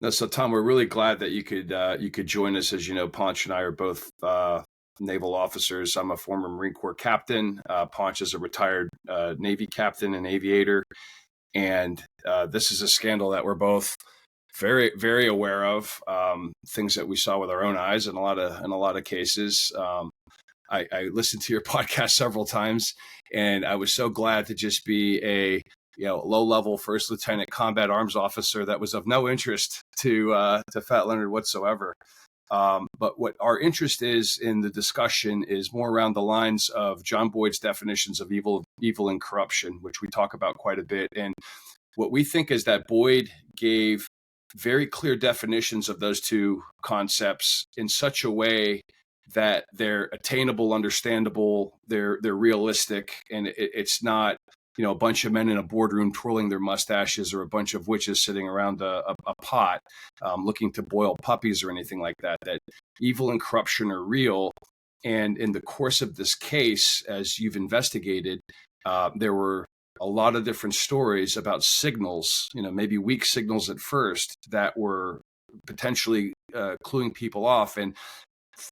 No, so Tom, we're really glad that you could join us. As you know, Ponch and I are both naval officers. I'm a former Marine Corps captain. Ponch is a retired Navy captain and aviator, and this is a scandal that we're both very aware of. Things that we saw with our own eyes in a lot of cases. I listened to your podcast several times, and I was so glad to just be a low-level first lieutenant combat arms officer that was of no interest to Fat Leonard whatsoever. But what our interest is in the discussion is more around the lines of John Boyd's definitions of evil and corruption, which we talk about quite a bit. And what we think is that Boyd gave very clear definitions of those two concepts in such a way that they're attainable, understandable, they're realistic, and it's not a bunch of men in a boardroom twirling their mustaches or a bunch of witches sitting around a pot looking to boil puppies or anything like that. That evil and corruption are real. And in the course of this case, as you've investigated, there were a lot of different stories about signals, maybe weak signals at first, that were potentially cluing people off. And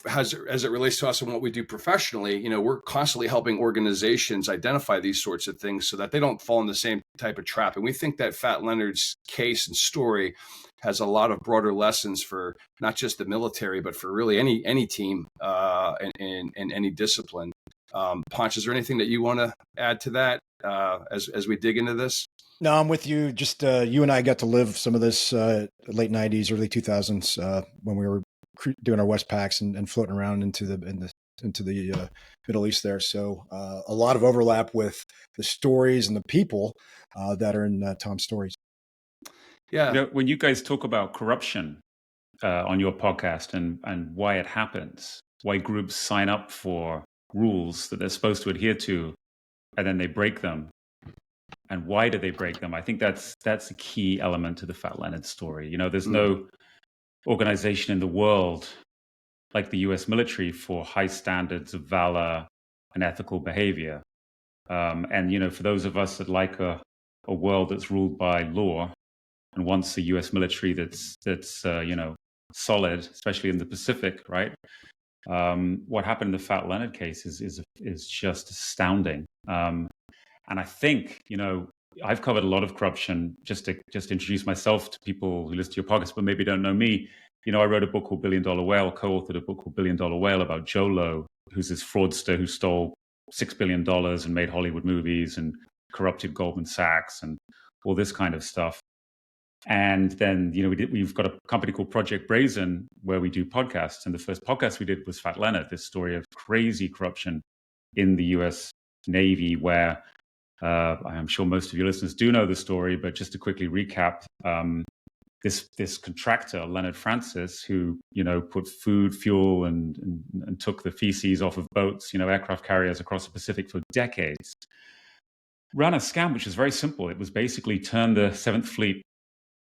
as it relates to us and what we do professionally, we're constantly helping organizations identify these sorts of things so that they don't fall in the same type of trap. And we think that Fat Leonard's case and story has a lot of broader lessons for not just the military, but for really any team in any discipline. Ponch, is there anything that you want to add to that as we dig into this? No, I'm with you. Just you and I got to live some of this late 90s, early 2000s when we were doing our Westpacks and floating around into the Middle East there. So a lot of overlap with the stories and the people that are in Tom's stories. Yeah. When you guys talk about corruption on your podcast and why it happens, why groups sign up for rules that they're supposed to adhere to, and then they break them, and why do they break them? I think that's a key element to the Fat Leonard story. There's no organization in the world like the US military for high standards of valor and ethical behavior. And, for those of us that like a world that's ruled by law and wants a US military that's solid, especially in the Pacific, right? What happened in the Fat Leonard case is just astounding. And I think, I've covered a lot of corruption. Just to introduce myself to people who listen to your podcast, but maybe don't know me. I wrote a book called $1 Billion Whale, co-authored a book called $1 Billion Whale about Joe Low, who's this fraudster who stole $6 billion and made Hollywood movies and corrupted Goldman Sachs and all this kind of stuff. And then, we've got a company called Project Brazen where we do podcasts. And the first podcast we did was Fat Leonard, this story of crazy corruption in the US Navy, where I'm sure most of your listeners do know the story, but just to quickly recap, this contractor, Leonard Francis, who, put food, fuel, and took the feces off of boats, aircraft carriers across the Pacific for decades, ran a scam, which was very simple. It was basically turn the 7th Fleet,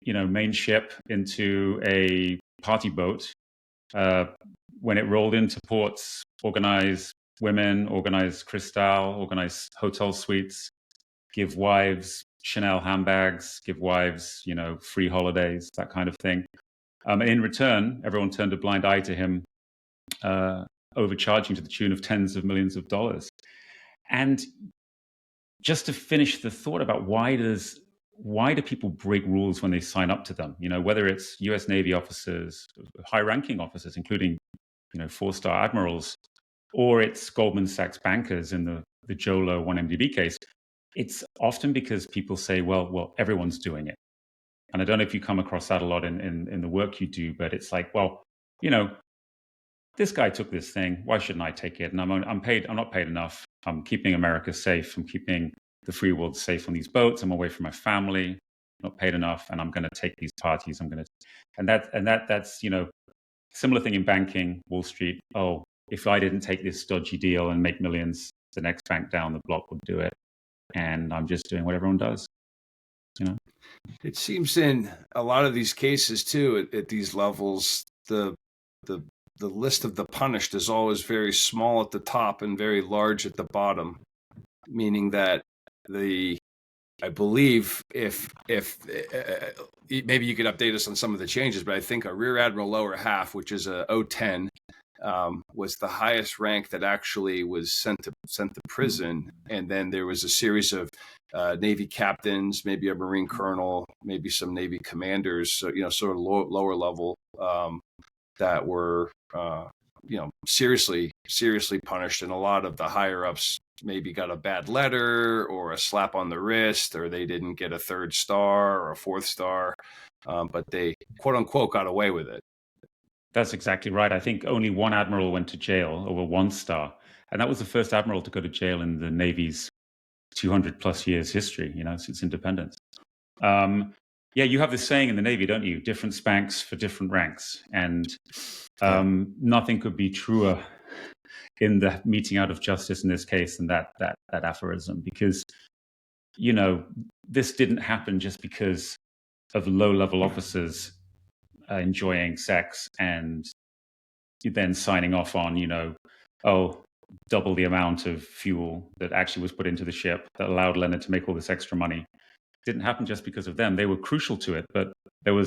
main ship into a party boat. When it rolled into ports, organize women, organize Cristal, organize hotel suites, give wives Chanel handbags, give wives, free holidays, that kind of thing. And in return, everyone turned a blind eye to him, overcharging to the tune of tens of millions of dollars. And just to finish the thought about why do people break rules when they sign up to them? Whether it's US Navy officers, high-ranking officers, including, 4-star admirals, or it's Goldman Sachs bankers in the Joe Low 1MDB case. It's often because people say, well, everyone's doing it. And I don't know if you come across that a lot in the work you do, but it's like, well, this guy took this thing. Why shouldn't I take it? And I'm not paid enough. I'm keeping America safe. I'm keeping the free world safe on these boats. I'm away from my family, not paid enough. And I'm going to take these parties. That's, similar thing in banking, Wall Street. Oh, if I didn't take this dodgy deal and make millions, the next bank down the block would do it. And I'm just doing what everyone does. It seems in a lot of these cases too, at these levels, the list of the punished is always very small at the top and very large at the bottom, meaning that the believe if maybe you could update us on some of the changes, but I think a rear admiral lower half, which is a O10, was the highest rank that actually was sent to prison. And then there was a series of Navy captains, maybe a Marine colonel, maybe some Navy commanders, so, sort of lower level, that were seriously punished, and a lot of the higher ups maybe got a bad letter or a slap on the wrist, or they didn't get a 3rd star or a 4th star, but they quote unquote got away with it. That's exactly right. I think only one admiral went to jail over 1 star, and that was the first admiral to go to jail in the Navy's 200 plus years history, since independence. Yeah, you have this saying in the Navy, don't you? Different spanks for different ranks. And nothing could be truer in the meting out of justice in this case than that aphorism, because, this didn't happen just because of low-level officers enjoying sex and then signing off on, double the amount of fuel that actually was put into the ship that allowed Leonard to make all this extra money. It didn't happen just because of them. They were crucial to it, but this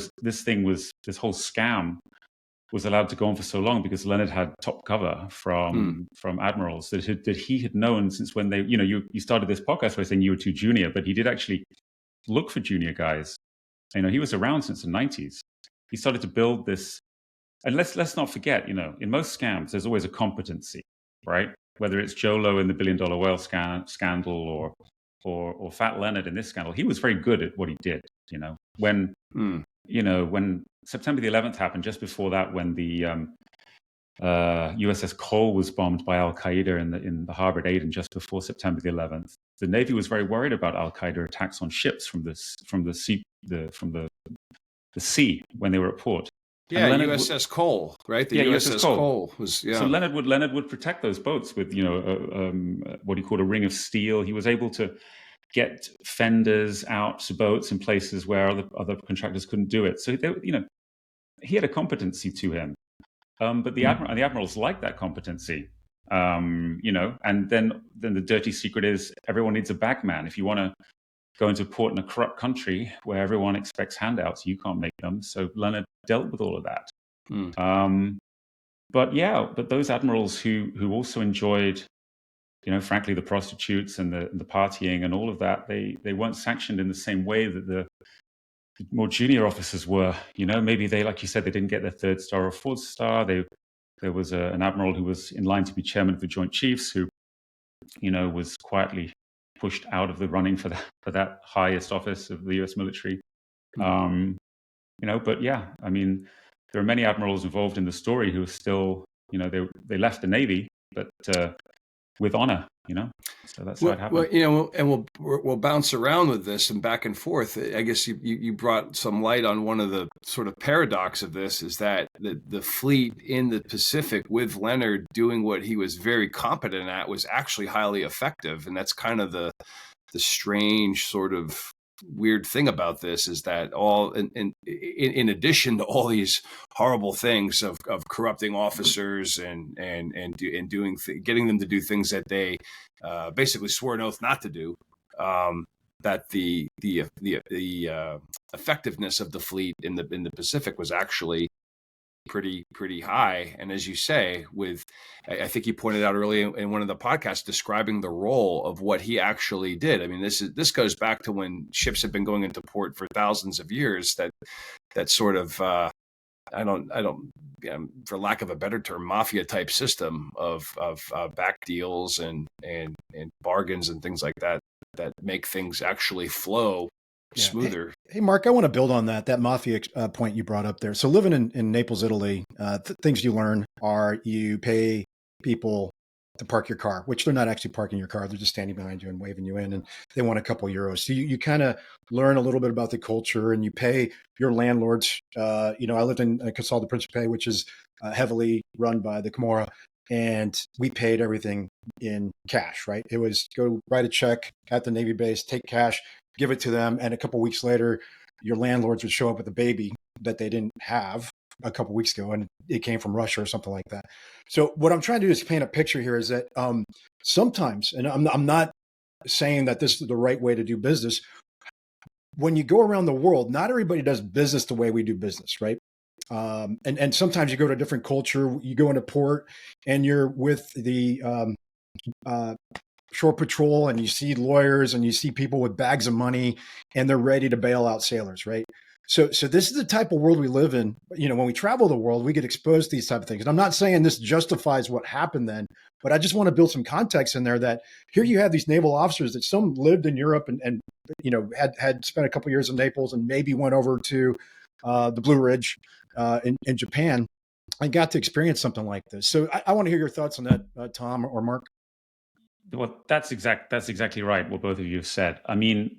whole scam was allowed to go on for so long because Leonard had top cover from admirals that he had known since when they, you started this podcast by saying you were too junior, but he did actually look for junior guys. He was around since the 90s. He started to build this, and let's not forget, in most scams, there's always a competency, right? Whether it's Jolo in the $1 billion whale scandal or Fat Leonard in this scandal, he was very good at what he did. When September the 11th happened, just before that, when the USS Cole was bombed by Al Qaeda in the harbor at Aden, just before September the 11th, the Navy was very worried about Al Qaeda attacks on ships from the sea when they were at port. Yeah, USS Cole, right? The USS Cole was. Yeah. So Leonard would protect those boats with what he called a ring of steel. He was able to get fenders out to boats in places where other contractors couldn't do it. So he had a competency to him. But the admirals liked that competency. And then the dirty secret is everyone needs a bagman. If you want to go into port in a corrupt country where everyone expects handouts, you can't make them. So Leonard dealt with all of that. But those admirals who also enjoyed, frankly, the prostitutes and the partying and all of that, they weren't sanctioned in the same way that the more junior officers were. Maybe they, like you said, they didn't get their 3rd star or 4th star. There was an admiral who was in line to be chairman of the Joint Chiefs who, was quietly pushed out of the running for that highest office of the U.S. military. But yeah, I mean, there are many admirals involved in the story who are still, they left the Navy, but with honor, So that's how it happened. Well, and we'll bounce around with this and back and forth. I guess you brought some light on one of the sort of paradox of this, is that the fleet in the Pacific with Leonard doing what he was very competent at was actually highly effective, and that's kind of the strange sort of weird thing about this, is that in addition to all these horrible things of corrupting officers and doing getting them to do things that they basically swore an oath not to do, that the effectiveness of the fleet in the Pacific was actually pretty high. And as you say, I think you pointed out earlier in one of the podcasts describing the role of what he actually did. I mean, this goes back to when ships have been going into port for thousands of years. That sort of I don't for lack of a better term, mafia type system of back deals and bargains and things like that make things actually flow smoother. Hey, Mark, I want to build on that mafia point you brought up there. So living in Naples, Italy, things you learn are you pay people to park your car, which they're not actually parking your car. They're just standing behind you and waving you in, and they want a couple euros. So you kind of learn a little bit about the culture, and you pay your landlords. I lived in Casal di Principe, which is heavily run by the Camorra, and we paid everything in cash, right? It was go write a check at the Navy base, take cash, give it to them, and a couple of weeks later, your landlords would show up with a baby that they didn't have a couple of weeks ago, and it came from Russia or something like that. So what I'm trying to do is paint a picture here is that sometimes, and I'm not saying that this is the right way to do business, when you go around the world, not everybody does business the way we do business, right? And sometimes you go to a different culture. You go into port, and you're with the shore patrol, and you see lawyers, and you see people with bags of money, and they're ready to bail out sailors, right? So this is the type of world we live in. You know, when we travel the world, we get exposed to these type of things. And I'm not saying this justifies what happened then, but I just want to build some context in there that here you have these naval officers that some lived in Europe and you know, had spent a couple of years in Naples and maybe went over to the Blue Ridge in Japan and got to experience something like this. So I want to hear your thoughts on that, Tom or Mark. Well, that's exactly right, what both of you have said. I mean,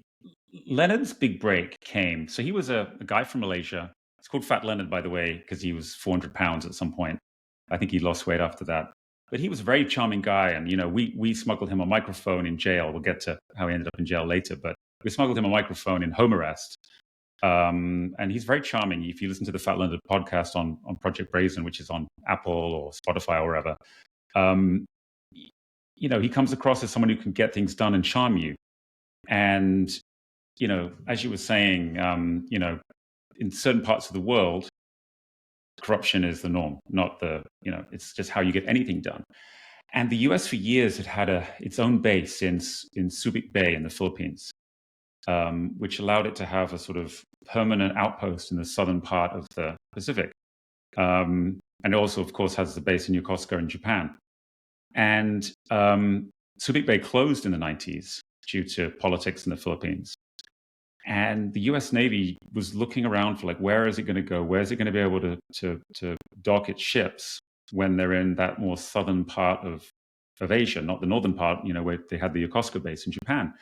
Leonard's big break came. So he was a guy from Malaysia. It's called Fat Leonard, by the way, because he was 400 pounds at some point. I think he lost weight after that. But he was a very charming guy. And, you know, we smuggled him a microphone in jail. We'll get to how he ended up in jail later. But we smuggled him a microphone in home arrest. And he's very charming. If you listen to the Fat Leonard podcast on Project Brazen, which is on Apple or Spotify or wherever, you know, he comes across as someone who can get things done and charm you. And, you know, as you were saying, you know, in certain parts of the world, corruption is the norm, not the, you know, it's just how you get anything done. And the US for years had its own base in Subic Bay in the Philippines, which allowed it to have a sort of permanent outpost in the southern part of the Pacific. And it also, of course, has the base in Yokosuka in Japan. And Subic Bay closed in the 90s due to politics in the Philippines. And the US Navy was looking around for, like, where is it going to go? Where is it going to be able to dock its ships when they're in that more southern part of Asia, not the northern part, you know, where they had the Yokosuka base in Japan.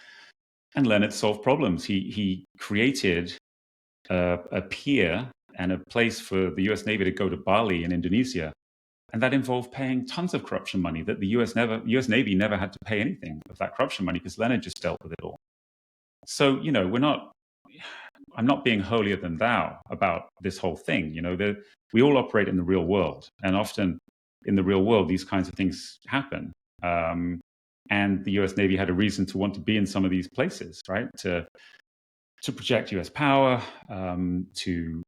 And Leonard solved problems. He created a pier and a place for the US Navy to go to Bali in Indonesia. And that involved paying tons of corruption money that the US Navy never had to pay anything of that corruption money because Leonard just dealt with it all. So, you know, I'm not being holier than thou about this whole thing. You know, we all operate in the real world, and often in the real world, these kinds of things happen. And the US Navy had a reason to want to be in some of these places, right? To project US power, to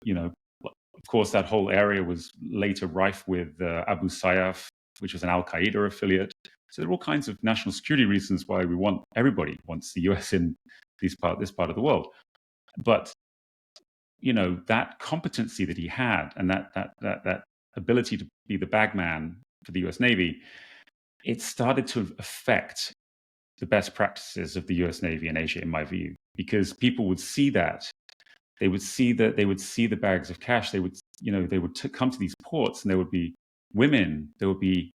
you know, of course, that whole area was later rife with Abu Sayyaf, which was an Al Qaeda affiliate. So there are all kinds of national security reasons why everybody wants the US in this part of the world. But, you know, that competency that he had and that ability to be the bagman for the US Navy, it started to affect the best practices of the US Navy in Asia, in my view, because people would see that. They would see the bags of cash. They would come to these ports, and there would be women, there would be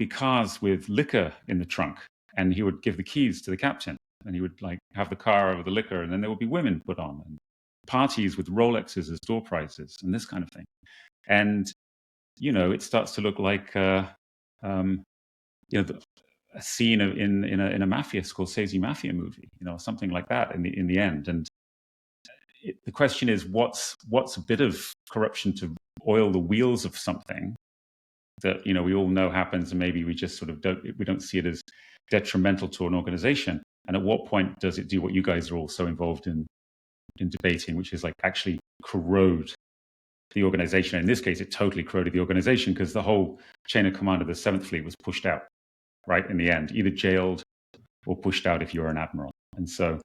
cars with liquor in the trunk, and he would give the keys to the captain, and he would, like, have the car over the liquor, and then there would be women put on, and parties with Rolexes as door prizes, and this kind of thing. And, you know, it starts to look like you know, a scene in a mafia Scorsese mafia movie, you know, something like that in the end. And the question is, what's a bit of corruption to oil the wheels of something that, you know, we all know happens, and maybe we just sort of don't see it as detrimental to an organization. And at what point does it do what you guys are all so involved in debating, which is, like, actually corrode the organization? In this case, it totally corroded the organization because the whole chain of command of the 7th Fleet was pushed out, right, in the end, either jailed or pushed out if you were an admiral. And so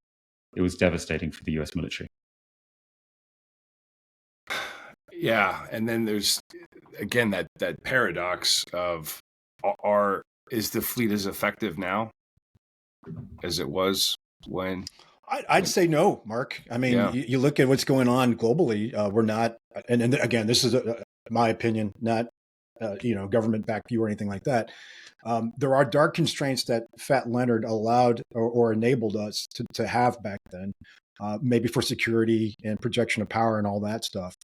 it was devastating for the US military. Yeah, and then there's, again, that paradox of, is the fleet as effective now as it was when? I'd say no, Mark. I mean, Yeah. you look at what's going on globally. We're not, and again, this is my opinion, not you know, government backed view or anything like that. There are dark constraints that Fat Leonard allowed or enabled us to have back then, maybe for security and projection of power and all that stuff.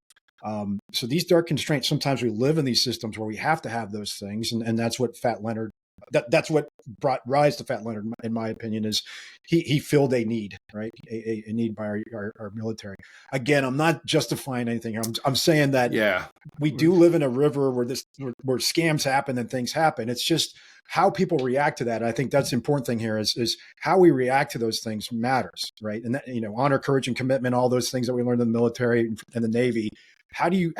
So these dark constraints, sometimes we live in these systems where we have to have those things. And that's what Fat Leonard that's what brought rise to Fat Leonard, in my opinion, is he filled a need, right? A need by our military. Again, I'm not justifying anything here. I'm saying that we do live in a river where scams happen and things happen. It's just how people react to that. I think that's the important thing here is how we react to those things matters, right? And that, honor, courage, and commitment, all those things that we learned in the military and the Navy. How do you,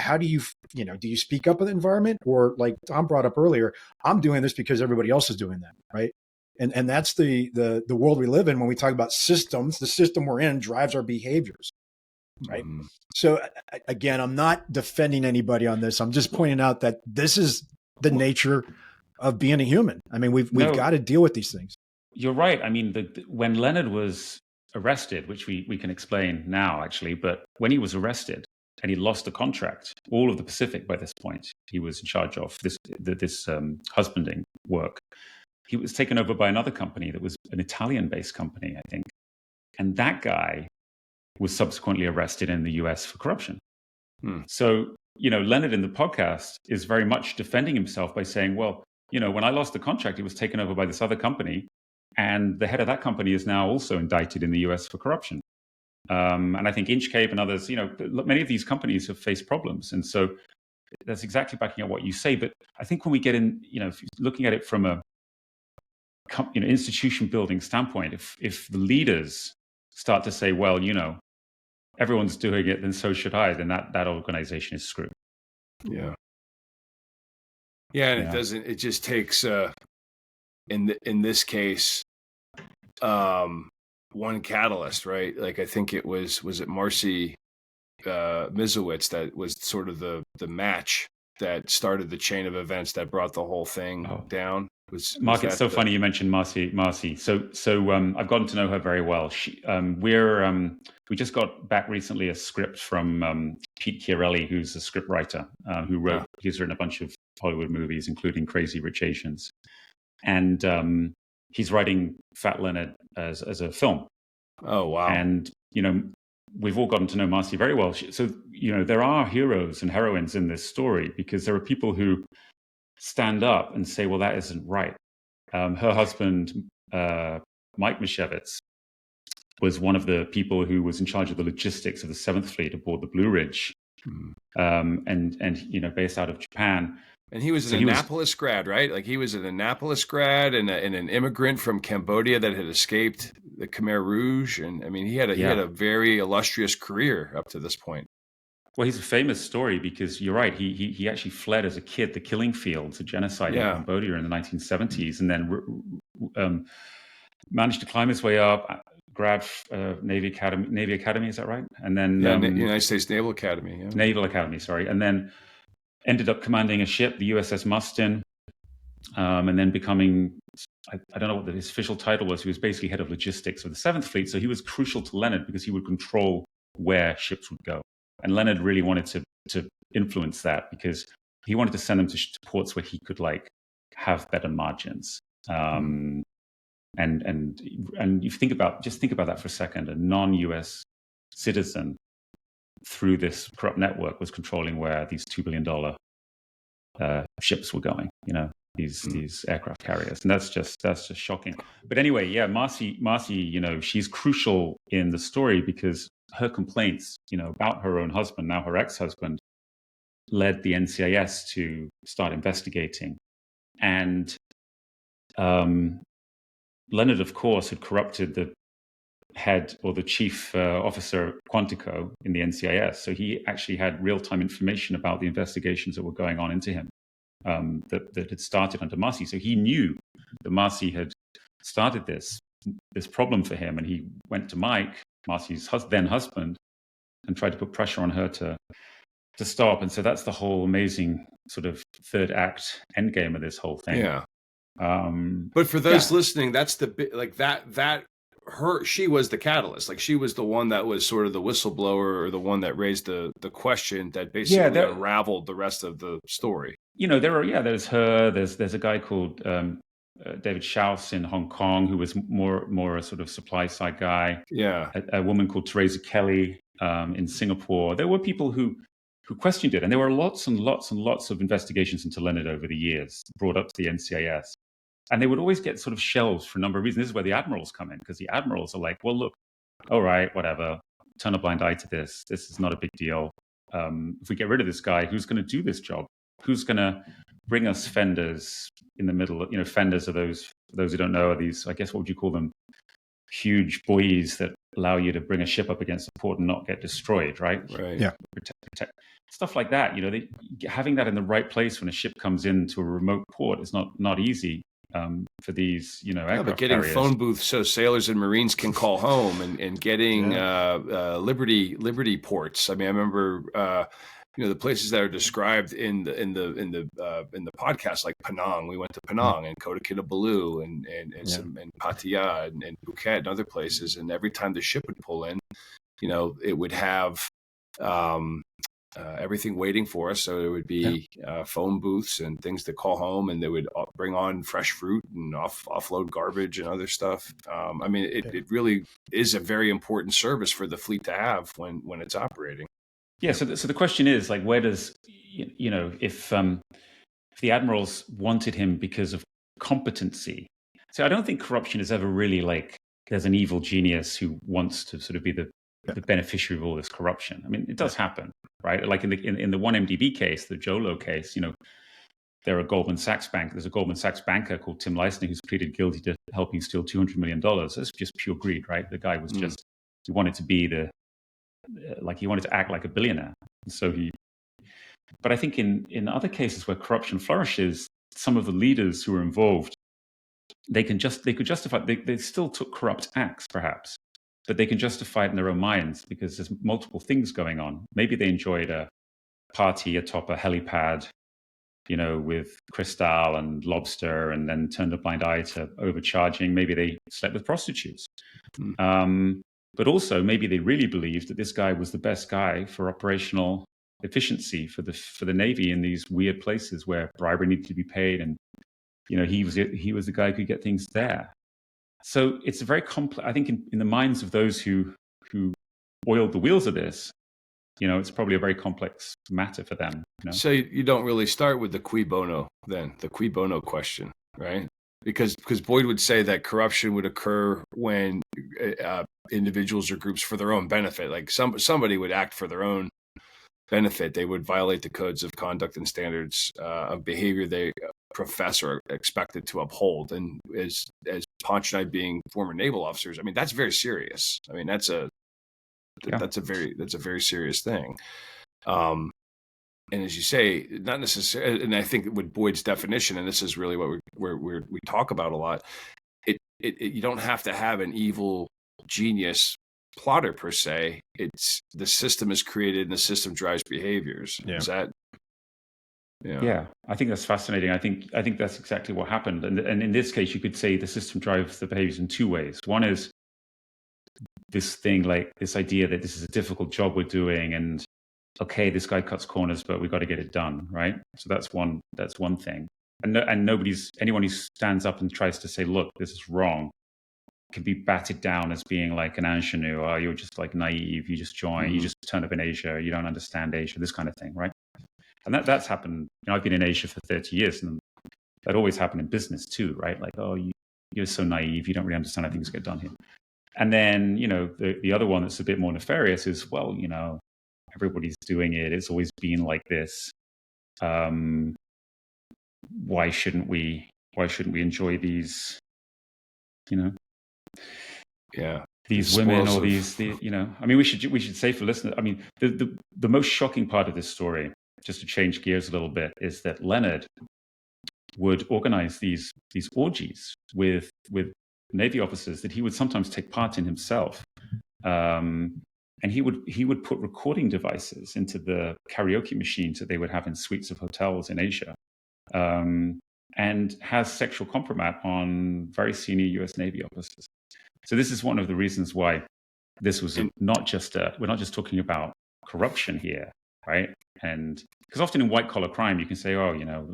do you speak up in the environment, or like Tom brought up earlier, I'm doing this because everybody else is doing that, right? And that's the world we live in. When we talk about systems, the system we're in drives our behaviors, right? So again, I'm not defending anybody on this. I'm just pointing out that this is the nature of being a human. I mean, we've got to deal with these things. You're right. I mean, when Leonard was arrested, which we can explain now, actually, but when he was arrested and he lost the contract, all of the Pacific by this point, he was in charge of this husbanding work. He was taken over by another company that was an Italian-based company, I think. And that guy was subsequently arrested in the US for corruption. So, Leonard in the podcast is very much defending himself by saying, well, when I lost the contract, it was taken over by this other company. And the head of that company is now also indicted in the US for corruption. And I think Inchcape and others, many of these companies have faced problems. And so that's exactly backing up what you say. But I think when we get in, if you're looking at it from a institution building standpoint, if the leaders start to say, well, everyone's doing it, then so should I, then that organization is screwed. Yeah. Yeah, and it just takes in this case one catalyst, right? Like I think was it Marcy Mizowitz that was sort of the match that started the chain of events that brought the whole thing down. Mark, it's so funny you mentioned Marcy. So I've gotten to know her very well. We just got back recently a script from Pete Chiarelli, who's a script writer he's written a bunch of Hollywood movies, including Crazy Rich Asians. And he's writing Fat Leonard as a film. Oh, wow. And, we've all gotten to know Marcy very well. So, there are heroes and heroines in this story because there are people who stand up and say, well, that isn't right. Her husband, Mike Misiewicz, was one of the people who was in charge of the logistics of the 7th Fleet aboard the Blue Ridge, and based out of Japan. And he was an Annapolis grad, right? Like he was an Annapolis grad and an immigrant from Cambodia that had escaped the Khmer Rouge. And I mean, he had a very illustrious career up to this point. Well, he's a famous story because you're right. He actually fled as a kid the killing fields, a genocide in Cambodia in the 1970s, and then managed to climb his way up, grad Navy Academy, is that right? And then United States Naval Academy. Yeah. Naval Academy, sorry. And then ended up commanding a ship, the USS Mustin, and then becoming, I don't know what his official title was. He was basically head of logistics of the 7th Fleet. So he was crucial to Leonard because he would control where ships would go. And Leonard really wanted to influence that because he wanted to send them to ports where he could have better margins. And you think about that for a second. A non-US citizen through this corrupt network was controlling where these $2 billion ships were going. These aircraft carriers, and that's just shocking. But anyway, Marcy, she's crucial in the story because her complaints, about her own husband, now her ex-husband, led the NCIS to start investigating. And Leonard, of course, had corrupted the head or the chief officer Quantico in the NCIS. So he actually had real-time information about the investigations that were going on into him that had started under Marcy. So he knew that Marcy had started this problem for him, and he went to Mike, Marcy's then husband, and tried to put pressure on her to stop. And so that's the whole amazing sort of third act endgame of this whole thing. Yeah. But for those listening, that's the bit she was the catalyst. Like she was the one that was sort of the whistleblower or the one that raised the question that basically unraveled the rest of the story. There's her. There's a guy called David Schaus in Hong Kong who was more a sort of supply side guy. Yeah. A woman called Teresa Kelly in Singapore. There were people who questioned it, and there were lots and lots and lots of investigations into Leonard over the years brought up to the NCIS. And they would always get sort of shelved for a number of reasons. This is where the admirals come in, because the admirals are like, well, look, all right, whatever, turn a blind eye to this. This is not a big deal. If we get rid of this guy, who's going to do this job? Who's going to bring us fenders in the middle? Fenders are those, for those who don't know, are these, I guess, what would you call them? Huge buoys that allow you to bring a ship up against the port and not get destroyed, right? Right. Yeah. Protect. Stuff like that. Having that in the right place when a ship comes into a remote port is not easy. For these, aircraft but getting carriers. phone booths so sailors and Marines can call home, and getting Liberty ports. I mean, I remember the places that are described in the podcast, like Penang. We went to Penang and Kota Kinabalu and Pattaya and Phuket and other places. And every time the ship would pull in, it would have everything waiting for us. So there would be phone booths and things to call home, and they would bring on fresh fruit and offload garbage and other stuff. I mean, it really is a very important service for the fleet to have when it's operating. Yeah. So the question is, like, where does, if the admirals wanted him because of competency? So I don't think corruption is ever really like there's an evil genius who wants to sort of be the beneficiary of all this corruption. I mean, it does happen, right? Like in the 1MDB case, the Jolo case, there's a Goldman Sachs banker called Tim Leissner who's pleaded guilty to helping steal $200 million. That's just pure greed, right? The guy was he wanted to be he wanted to act like a billionaire. And so but I think in other cases where corruption flourishes, some of the leaders who were involved, they could justify, they still took corrupt acts perhaps, but they can justify it in their own minds because there's multiple things going on. Maybe they enjoyed a party atop a helipad, with crystal and lobster, and then turned a blind eye to overcharging. Maybe they slept with prostitutes. But also maybe they really believed that this guy was the best guy for operational efficiency for the Navy in these weird places where bribery needed to be paid, and he was the guy who could get things there. So it's a very complex. I think in the minds of those who oiled the wheels of this, it's probably a very complex matter for them. So you don't really start with the cui bono then, the cui bono question, right? Because Boyd would say that corruption would occur when individuals or groups for their own benefit, like somebody would act for their own benefit. They would violate the codes of conduct and standards of behavior they profess or are expected to uphold. And as Ponch and I being former naval officers, I mean, that's very serious. I mean, that's a very serious thing. And as you say, not necessarily, and I think with Boyd's definition, and this is really what we talk about a lot, you don't have to have an evil genius plotter per se. It's the system is created and the system drives behaviors. Yeah. Is that? Yeah, I think that's fascinating. I think that's exactly what happened. And in this case, you could say the system drives the behaviors in two ways. One is this thing, like this idea that this is a difficult job we're doing, and okay, this guy cuts corners, but we've got to get it done, right? So that's one thing. And anyone who stands up and tries to say, look, this is wrong, can be batted down as being like an ingenue, or you're just like naive, you just join, you just turn up in Asia, you don't understand Asia, this kind of thing, right? And that's happened. I've been in Asia for 30 years, and that always happened in business too, right? Like, oh, you're so naive, you don't really understand how things get done here. And then, the other one that's a bit more nefarious is, well, everybody's doing it. It's always been like this. Why shouldn't we enjoy these, these women or these, I mean, we should say for listeners, I mean, the most shocking part of this story, just to change gears a little bit, is that Leonard would organize these orgies with Navy officers that he would sometimes take part in himself. And he would put recording devices into the karaoke machines that they would have in suites of hotels in Asia, and has sexual compromise on very senior U.S. Navy officers. So this is one of the reasons why this was we're not just talking about corruption here, right? And because often in white collar crime, you can say, oh,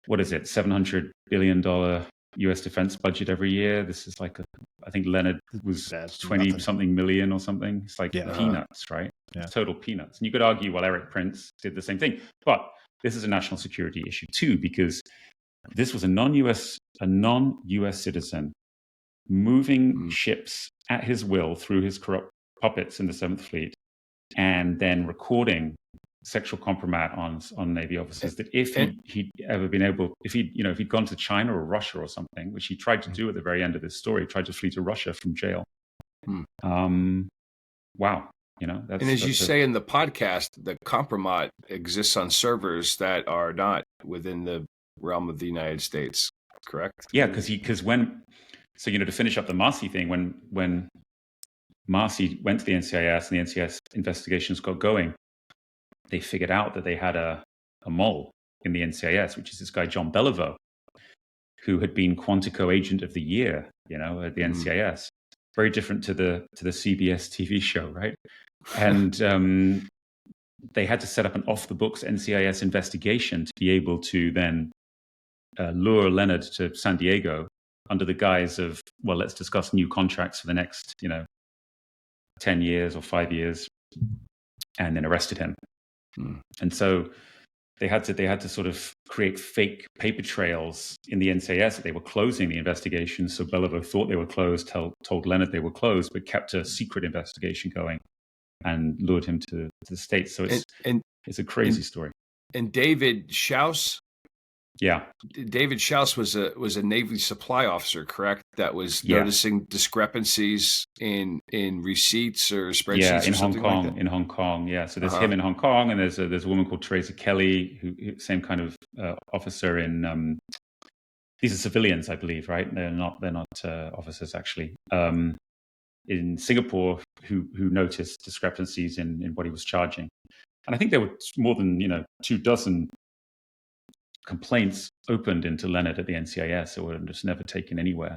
what is it, $700 billion U.S. defense budget every year. This is like I think Leonard was 20 something million or something. It's like peanuts, right? Yeah. Total peanuts. And you could argue, well, Eric Prince did the same thing. But this is a national security issue too, because this was a non-U.S. a non-US citizen moving ships at his will through his corrupt puppets in the Seventh Fleet, and then recording sexual compromat on Navy officers, that if he'd ever been able, if he'd gone to China or Russia or something, which he tried to do at the very end of this story, tried to flee to Russia from jail. Wow. And as you say in the podcast, the compromat exists on servers that are not within the realm of the United States, correct? Yeah, because when to finish up the Marcy thing, when Marcy went to the NCIS and the NCIS investigations got going, they figured out that they had a mole in the NCIS, which is this guy John Beliveau, who had been Quantico Agent of the Year, at the NCIS. Very different to the CBS TV show, right? And they had to set up an off-the-books NCIS investigation to be able to then lure Leonard to San Diego under the guise of, well, let's discuss new contracts for the next, 10 years or 5 years, and then arrested him. And so they had to sort of create fake paper trails in the NCIS that they were closing the investigation. So Beliveau thought they were closed, told Leonard they were closed, but kept a secret investigation going and lured him to the States. So it's a crazy story. And David Schaus? Yeah. David Schaus was a Navy supply officer, correct? That was noticing discrepancies in receipts or spreadsheets in or Hong something Kong. like that? In Hong Kong, yeah. So there's him in Hong Kong, and there's a woman called Teresa Kelly, who same kind of officer in. These are civilians, I believe, right? They're not officers actually. In Singapore, who noticed discrepancies in what he was charging, and I think there were more than 24 complaints opened into Leonard at the NCIS that were just never taken anywhere.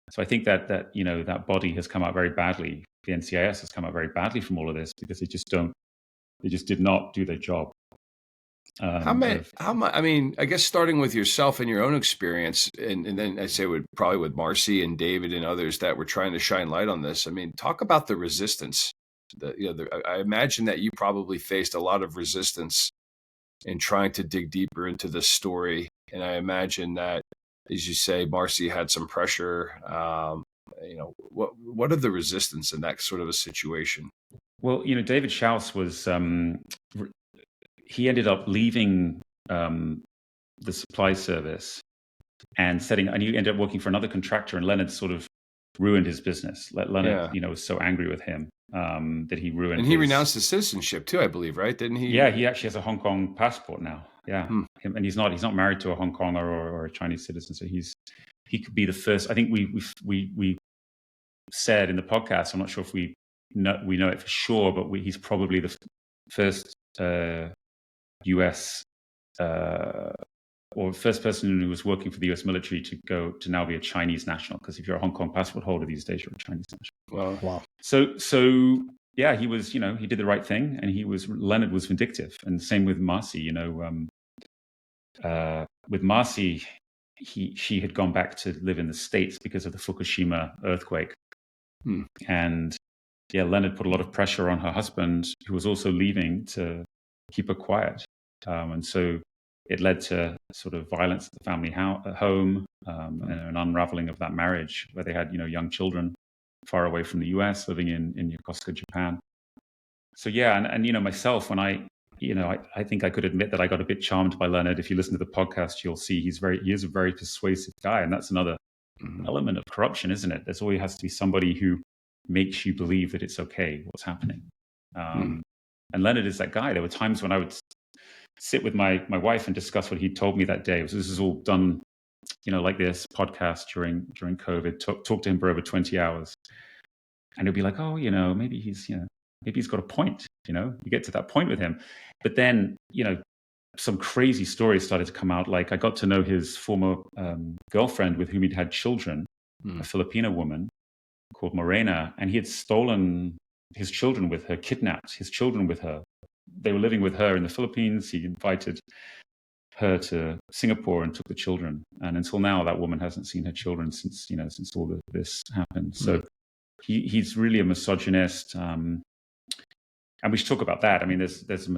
So I think that that body has come out very badly. The NCIS has come out very badly from all of this because they just did not do their job. I guess starting with yourself and your own experience, and then I'd say probably with Marcy and David and others that were trying to shine light on this. I mean, talk about the resistance. I imagine that you probably faced a lot of resistance in trying to dig deeper into this story. And I imagine that, as you say, Marcy had some pressure. What are the resistance in that sort of a situation? Well, David Schaus was, he ended up leaving the supply service and he ended up working for another contractor, and Leonard sort of ruined his business. Leonard, was so angry with him that he ruined. And he renounced his citizenship too, I believe, right? Didn't he? Yeah, he actually has a Hong Kong passport now. Yeah, and he's not married to a Hong Konger or a Chinese citizen, so he could be the first. I think we said in the podcast. I'm not sure if we know it for sure, but he's probably the first U.S. Or first person who was working for the U.S. military to now be a Chinese national. Because if you're a Hong Kong passport holder these days, you're a Chinese national. Wow. So yeah, he was, he did the right thing, and Leonard was vindictive, and same with Marcy. With Marcy, she had gone back to live in the States because of the Fukushima earthquake, and Leonard put a lot of pressure on her husband, who was also leaving, to keep her quiet, and so it led to sort of violence at the family home, and an unraveling of that marriage, where they had young children far away from the US, living in Yokosuka, Japan. So and myself, when I think I could admit that I got a bit charmed by Leonard. If you listen to the podcast, you'll see he is a very persuasive guy, and that's another element of corruption, isn't it? There's always has to be somebody who makes you believe that it's okay what's happening. And Leonard is that guy. There were times when I would sit with my wife and discuss what he told me that day. So this is all done, like this podcast during COVID. Talk to him for over 20 hours, and he'll be like, "Oh, maybe he's got a point." You get to that point with him, but then some crazy stories started to come out. Like, I got to know his former girlfriend with whom he'd had children, a Filipino woman called Morena, and he had stolen his children with her, kidnapped his children with her. They were living with her in the Philippines. He invited her to Singapore and took the children. And until now, that woman hasn't seen her children since all of this happened. So he's really a misogynist. And we should talk about that. I mean, there's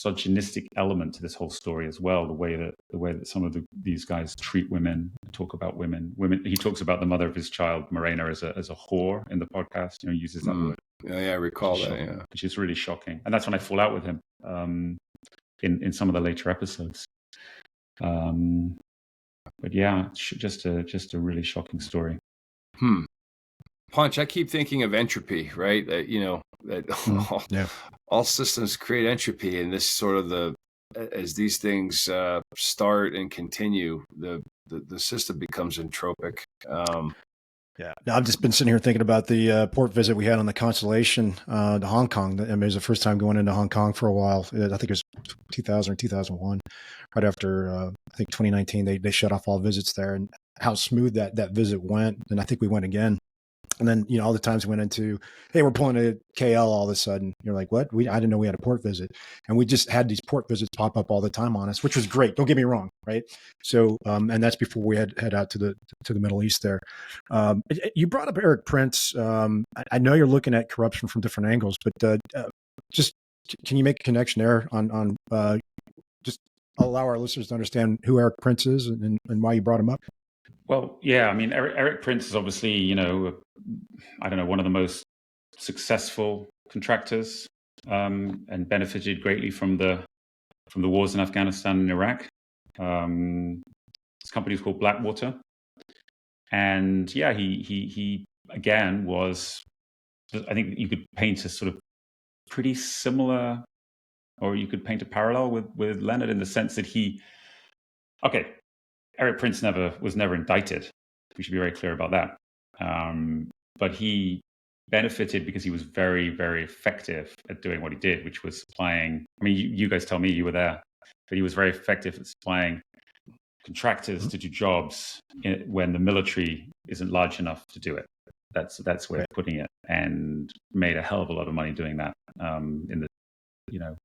misogynistic element to this whole story as well. The way that some of these guys treat women, talk about women. He talks about the mother of his child, Morena, as a whore in the podcast. He uses that word. Yeah, I recall that. Yeah, which is really shocking, and that's when I fall out with him in some of the later episodes. But yeah, just a really shocking story. Punch, I keep thinking of entropy, right? That all systems create entropy, and this sort of as these things start and continue, the system becomes entropic. Yeah, I've just been sitting here thinking about the port visit we had on the Constellation to Hong Kong. I mean, it was the first time going into Hong Kong for a while. I think it was 2000 or 2001, right after I think 2019. They shut off all visits there, and how smooth that visit went. And I think we went again. And then, all the times we went into, hey, we're pulling a KL all of a sudden. You're like, what? I didn't know we had a port visit. And we just had these port visits pop up all the time on us, which was great. Don't get me wrong. Right. So, and that's before we head out to the Middle East there. You brought up Eric Prince. I know you're looking at corruption from different angles, but just can you make a connection there on just allow our listeners to understand who Eric Prince is and why you brought him up? Well, yeah, I mean, Eric Prince is obviously, one of the most successful contractors and benefited greatly from the wars in Afghanistan and Iraq. His company is called Blackwater, and yeah, he again was. I think you could paint a sort of pretty similar, or you could paint a parallel with Leonard in the sense that Eric Prince was never indicted. We should be very clear about that. But he benefited because he was very, very effective at doing what he did, which was supplying. I mean, you guys tell me, you were there, but he was very effective at supplying contractors to do jobs when the military isn't large enough to do it. That's the way of putting it, and made a hell of a lot of money doing that in the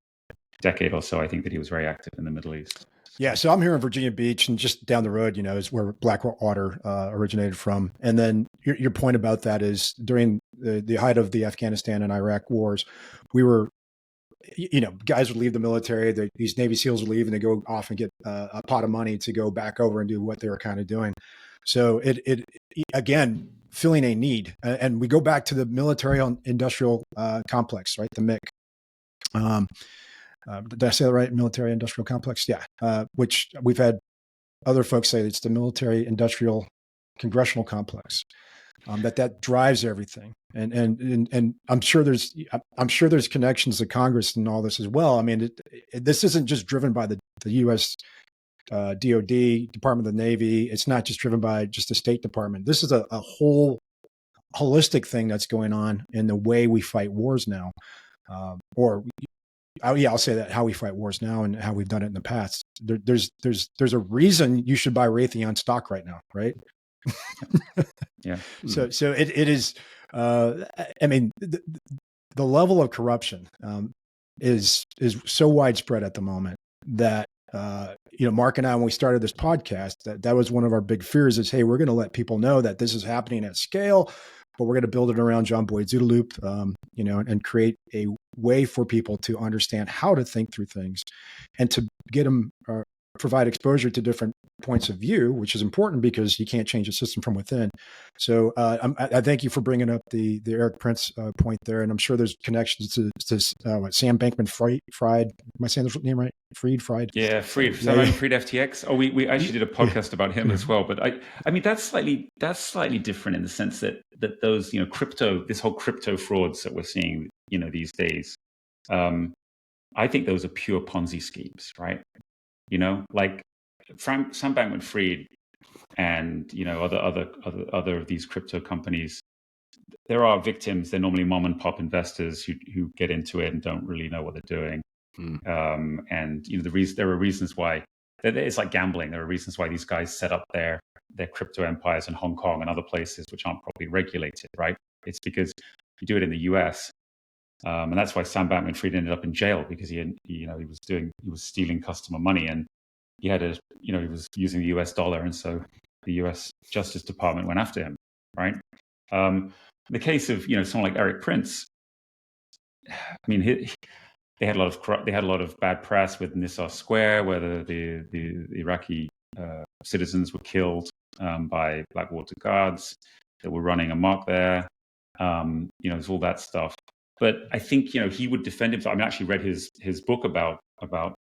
decade or so. I think that he was very active in the Middle East. Yeah, so I'm here in Virginia Beach, and just down the road, is where Blackwater originated from. And then your point about that is during the height of the Afghanistan and Iraq wars, we were, guys would leave the military. These Navy SEALs would leave, and they go off and get a pot of money to go back over and do what they were kind of doing. So it again, filling a need. And we go back to the military-industrial complex, right? The MIC. Did I say that right? Military industrial complex? Yeah. Which we've had other folks say it's the military industrial congressional complex that drives everything. And I'm sure there's connections to Congress and all this as well. I mean, this isn't just driven by the U.S. DOD, Department of the Navy. It's not just driven by just the State Department. This is a whole holistic thing that's going on in the way we fight wars now, I'll say that, how we fight wars now and how we've done it in the past. There's a reason you should buy Raytheon stock right now, right? Yeah. So it is. I mean, the level of corruption is so widespread at the moment that Mark and I, when we started this podcast, that was one of our big fears is, hey, we're going to let people know that this is happening at scale, but we're going to build it around John Boyd's OODA loop, and create a way for people to understand how to think through things and to get them, provide exposure to different points of view, which is important because you can't change the system from within. So I thank you for bringing up the Eric Prince point there. And I'm sure there's connections to Sam Bankman-Fried. Am I saying the name right? Fried? Yeah, Fried. Fried FTX. Oh, we actually did a podcast about him as well. But I mean, that's slightly different in the sense that those, this whole crypto frauds that we're seeing, these days, I think those are pure Ponzi schemes, right? Like Sam Bankman-Fried and other of these crypto companies. There are victims. They're normally mom and pop investors who get into it and don't really know what they're doing. And there are reasons why it's like gambling. There are reasons why these guys set up their crypto empires in Hong Kong and other places which aren't properly regulated, right? It's because you do it in the US. And that's why Sam Bankman-Fried ended up in jail, because he was stealing customer money, and he was using the US dollar, and so the US Justice Department went after him, right? In the case of someone like Eric Prince, I mean, they had a lot of bad press with Nisar Square, where the Iraqi citizens were killed by Blackwater guards that were running amok there. There's all that stuff. But I think he would defend himself. I mean, I actually read his book about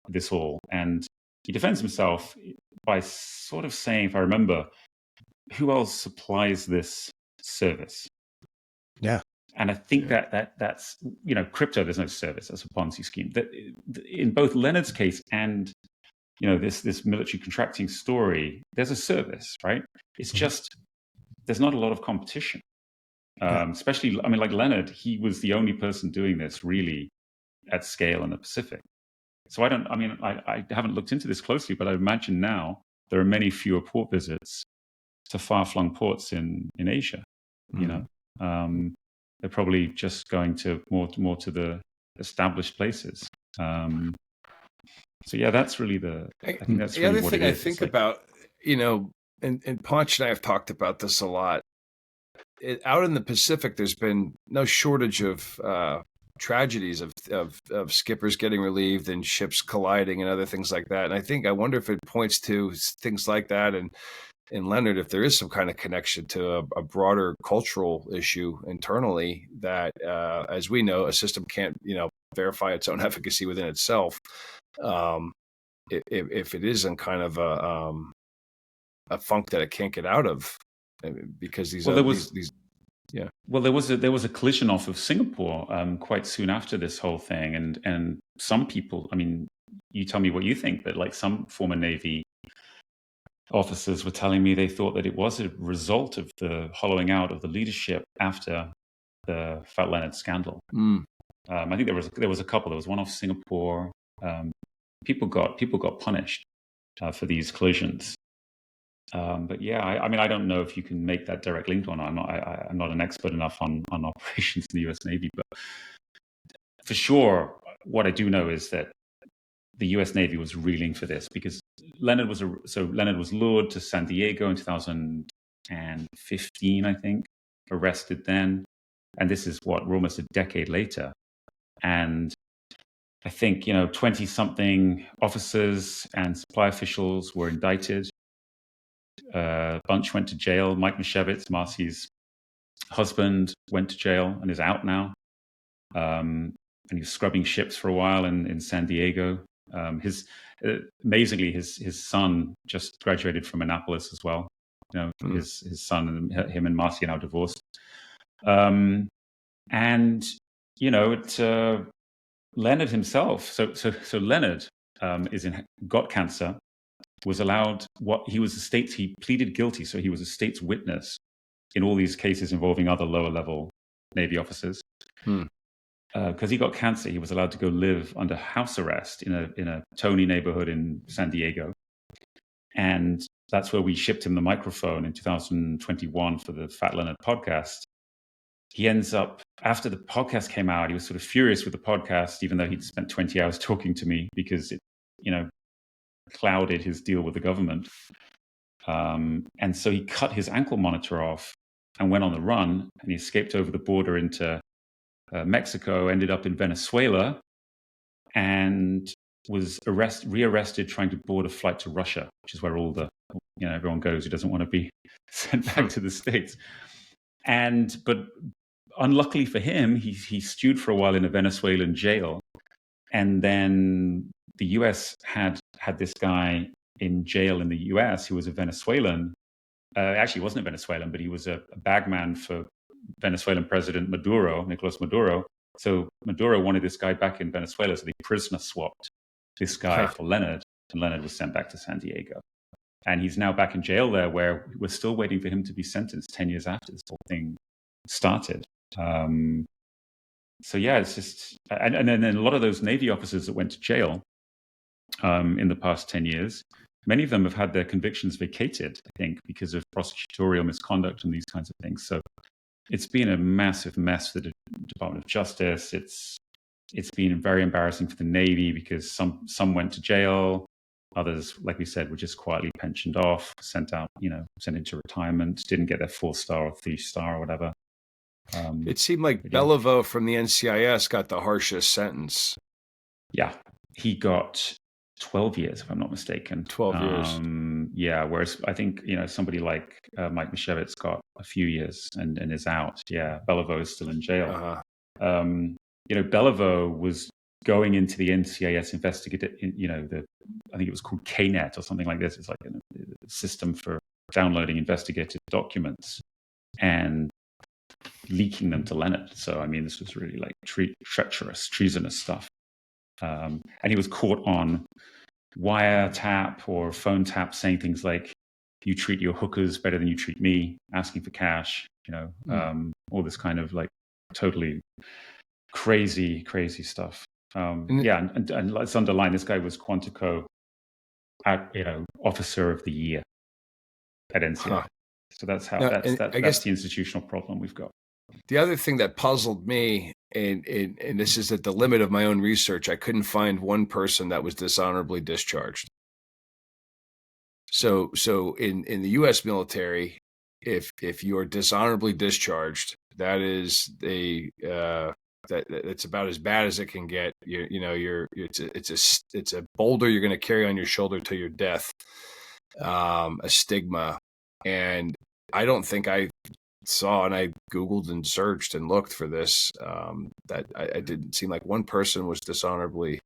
this all, and he defends himself by sort of saying, if I remember, who else supplies this service? Yeah. And I think that's crypto. There's no service. That's a Ponzi scheme. That in both Leonard's case and this military contracting story, there's a service, right? It's just there's not a lot of competition. Especially, I mean, like Leonard, he was the only person doing this really at scale in the Pacific. So I haven't looked into this closely, but I imagine now there are many fewer port visits to far-flung ports in Asia. They're probably just going to more to the established places. So yeah, that's really I think that's the really other what thing it I is. think about, and Ponch and I have talked about this a lot. Out in the Pacific, there's been no shortage of tragedies of skippers getting relieved and ships colliding and other things like that. And I wonder if it points to things like that. And in Leonard, if there is some kind of connection to a broader cultural issue internally that, as we know, a system can't, verify its own efficacy within itself. If it is in kind of a funk that it can't get out of, because there was a collision off of Singapore quite soon after this whole thing, and some people, I mean, you tell me what you think, but like some former Navy officers were telling me they thought that it was a result of the hollowing out of the leadership after the Fat Leonard scandal. I think there was a couple. There was one off Singapore. People got punished for these collisions. But yeah, I don't know if you can make that direct link or not. I'm not an expert enough on operations in the U.S. Navy, but for sure, what I do know is that the U.S. Navy was reeling for this because Leonard was lured to San Diego in 2015, I think, arrested then, and this is we're almost a decade later, and I think 20-something officers and supply officials were indicted. A bunch went to jail. Mike Mishevitz, Marcy's husband, went to jail and is out now. And he was scrubbing ships for a while in San Diego. Amazingly, his son just graduated from Annapolis as well. His son and him and Marcy are now divorced. Leonard himself. So Leonard got cancer. Was allowed he pleaded guilty, so he was a state's witness in all these cases involving other lower level Navy officers. Because he got cancer, he was allowed to go live under house arrest in a Tony neighborhood in San Diego, and that's where we shipped him the microphone in 2021 for the Fat Leonard podcast. He ends up, after the podcast came out, he was sort of furious with the podcast, even though he'd spent 20 hours talking to me because it clouded his deal with the government. And so he cut his ankle monitor off and went on the run, and he escaped over the border into Mexico, ended up in Venezuela, and was rearrested trying to board a flight to Russia, which is where all everyone goes who doesn't want to be sent back to the States. But unluckily for him, he stewed for a while in a Venezuelan jail, and then the U.S. had this guy in jail in the U.S. who was a Venezuelan. Actually, he wasn't a Venezuelan, but he was a bagman for Venezuelan President Nicolas Maduro. So Maduro wanted this guy back in Venezuela, so they prisoner swapped this guy for Leonard, and Leonard was sent back to San Diego. And he's now back in jail there, where we're still waiting for him to be sentenced 10 years after this whole thing started. So yeah, it's just, and then a lot of those Navy officers that went to jail in the past 10 years, many of them have had their convictions vacated, I think, because of prosecutorial misconduct and these kinds of things. So it's been a massive mess for the Department of Justice. It's been very embarrassing for the Navy because some went to jail, others, like we said, were just quietly pensioned off, sent into retirement, didn't get their 4-star or 3-star or whatever. It seemed like Beliveau from the NCIS got the harshest sentence. Yeah, he got 12 years, if I'm not mistaken. 12 years. Yeah, whereas I think, somebody like Mike Misiewicz got a few years and is out. Yeah, Beliveau is still in jail. Uh-huh. Beliveau was going into the NCIS investigative, I think it was called KNet or something like this. It's like a system for downloading investigative documents and leaking them to Leonard. So, I mean, this was really like treacherous, treasonous stuff. And he was caught on wiretap or phone tap saying things like, you treat your hookers better than you treat me, asking for cash, all this kind of like totally crazy stuff. And let's underline, this guy was Quantico, Officer of the Year at NCIS. Huh. So that's how that's the institutional problem we've got. The other thing that puzzled me, and this is at the limit of my own research, I couldn't find one person that was dishonorably discharged. So in the U.S. military, if you're dishonorably discharged, that is that's about as bad as it can get. It's a boulder you're going to carry on your shoulder till your death, a stigma. And I don't think I saw, and I Googled and searched and looked for this, that I didn't seem like one person was dishonorably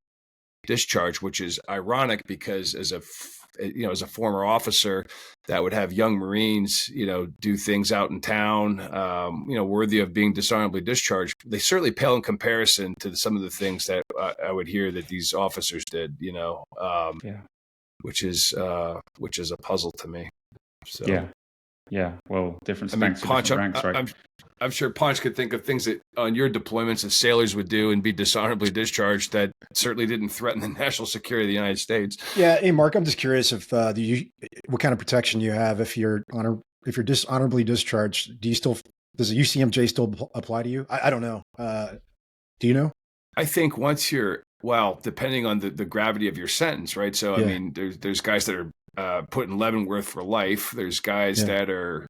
discharged, which is ironic because as a former officer that would have young Marines, do things out in town, worthy of being dishonorably discharged, they certainly pale in comparison to some of the things that I would hear that these officers did, which is a puzzle to me. So. Yeah. Well, different ranks, right? I'm sure Ponch could think of things that on your deployments that sailors would do and be dishonorably discharged that certainly didn't threaten the national security of the United States. Yeah. Hey, Mark, I'm just curious if what kind of protection you have if you're dishonorably discharged. Does the UCMJ still apply to you? I don't know. Do you know? I think once depending on the gravity of your sentence, right? So, yeah. I mean, there's guys that are put in Leavenworth for life. There's guys that are,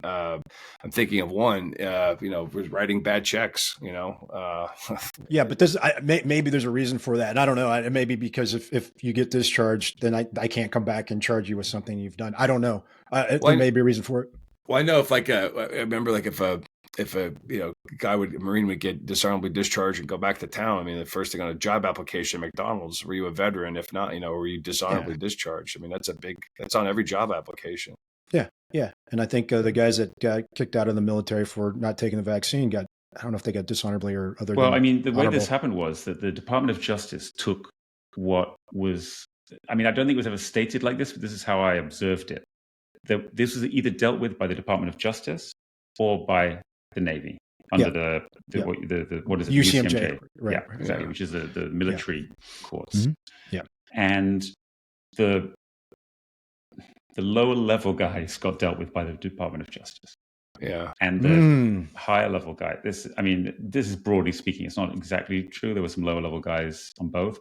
I'm thinking of one, was writing bad checks, Yeah, but maybe there's a reason for that. And I don't know. It may be because if you get discharged, then I can't come back and charge you with something you've done. I don't know. There may be a reason for it. Well, I know if I remember if a Marine would get dishonorably discharged and go back to town, I mean, the first thing on a job application at McDonald's, were you a veteran? If not, were you dishonorably discharged? I mean, that's on every job application. Yeah. Yeah. And I think the guys that got kicked out of the military for not taking the vaccine I don't know if they got dishonorably or other. Well, I mean, the way this happened was that the Department of Justice took what was, I mean, I don't think it was ever stated like this, but this is how I observed it. This was either dealt with by the Department of Justice or by the Navy under the what is it? UCMJ. Right. Yeah, exactly. Yeah. Which is the military courts. Mm-hmm. Yeah. And the lower level guys got dealt with by the Department of Justice. Yeah. And the higher level guy, this is broadly speaking, it's not exactly true. There were some lower level guys on both,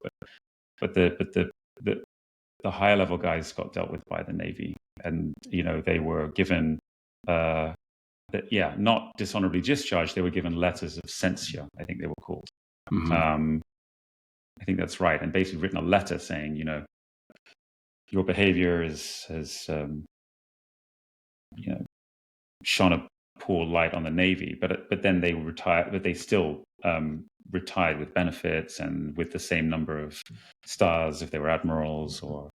but the higher level guys got dealt with by the Navy. And, they were given, not dishonorably discharged, they were given letters of censure, I think they were called. Mm-hmm. I think that's right. And basically written a letter saying, your behavior has shone a poor light on the Navy, but then they retired, but they still retired with benefits and with the same number of stars if they were admirals or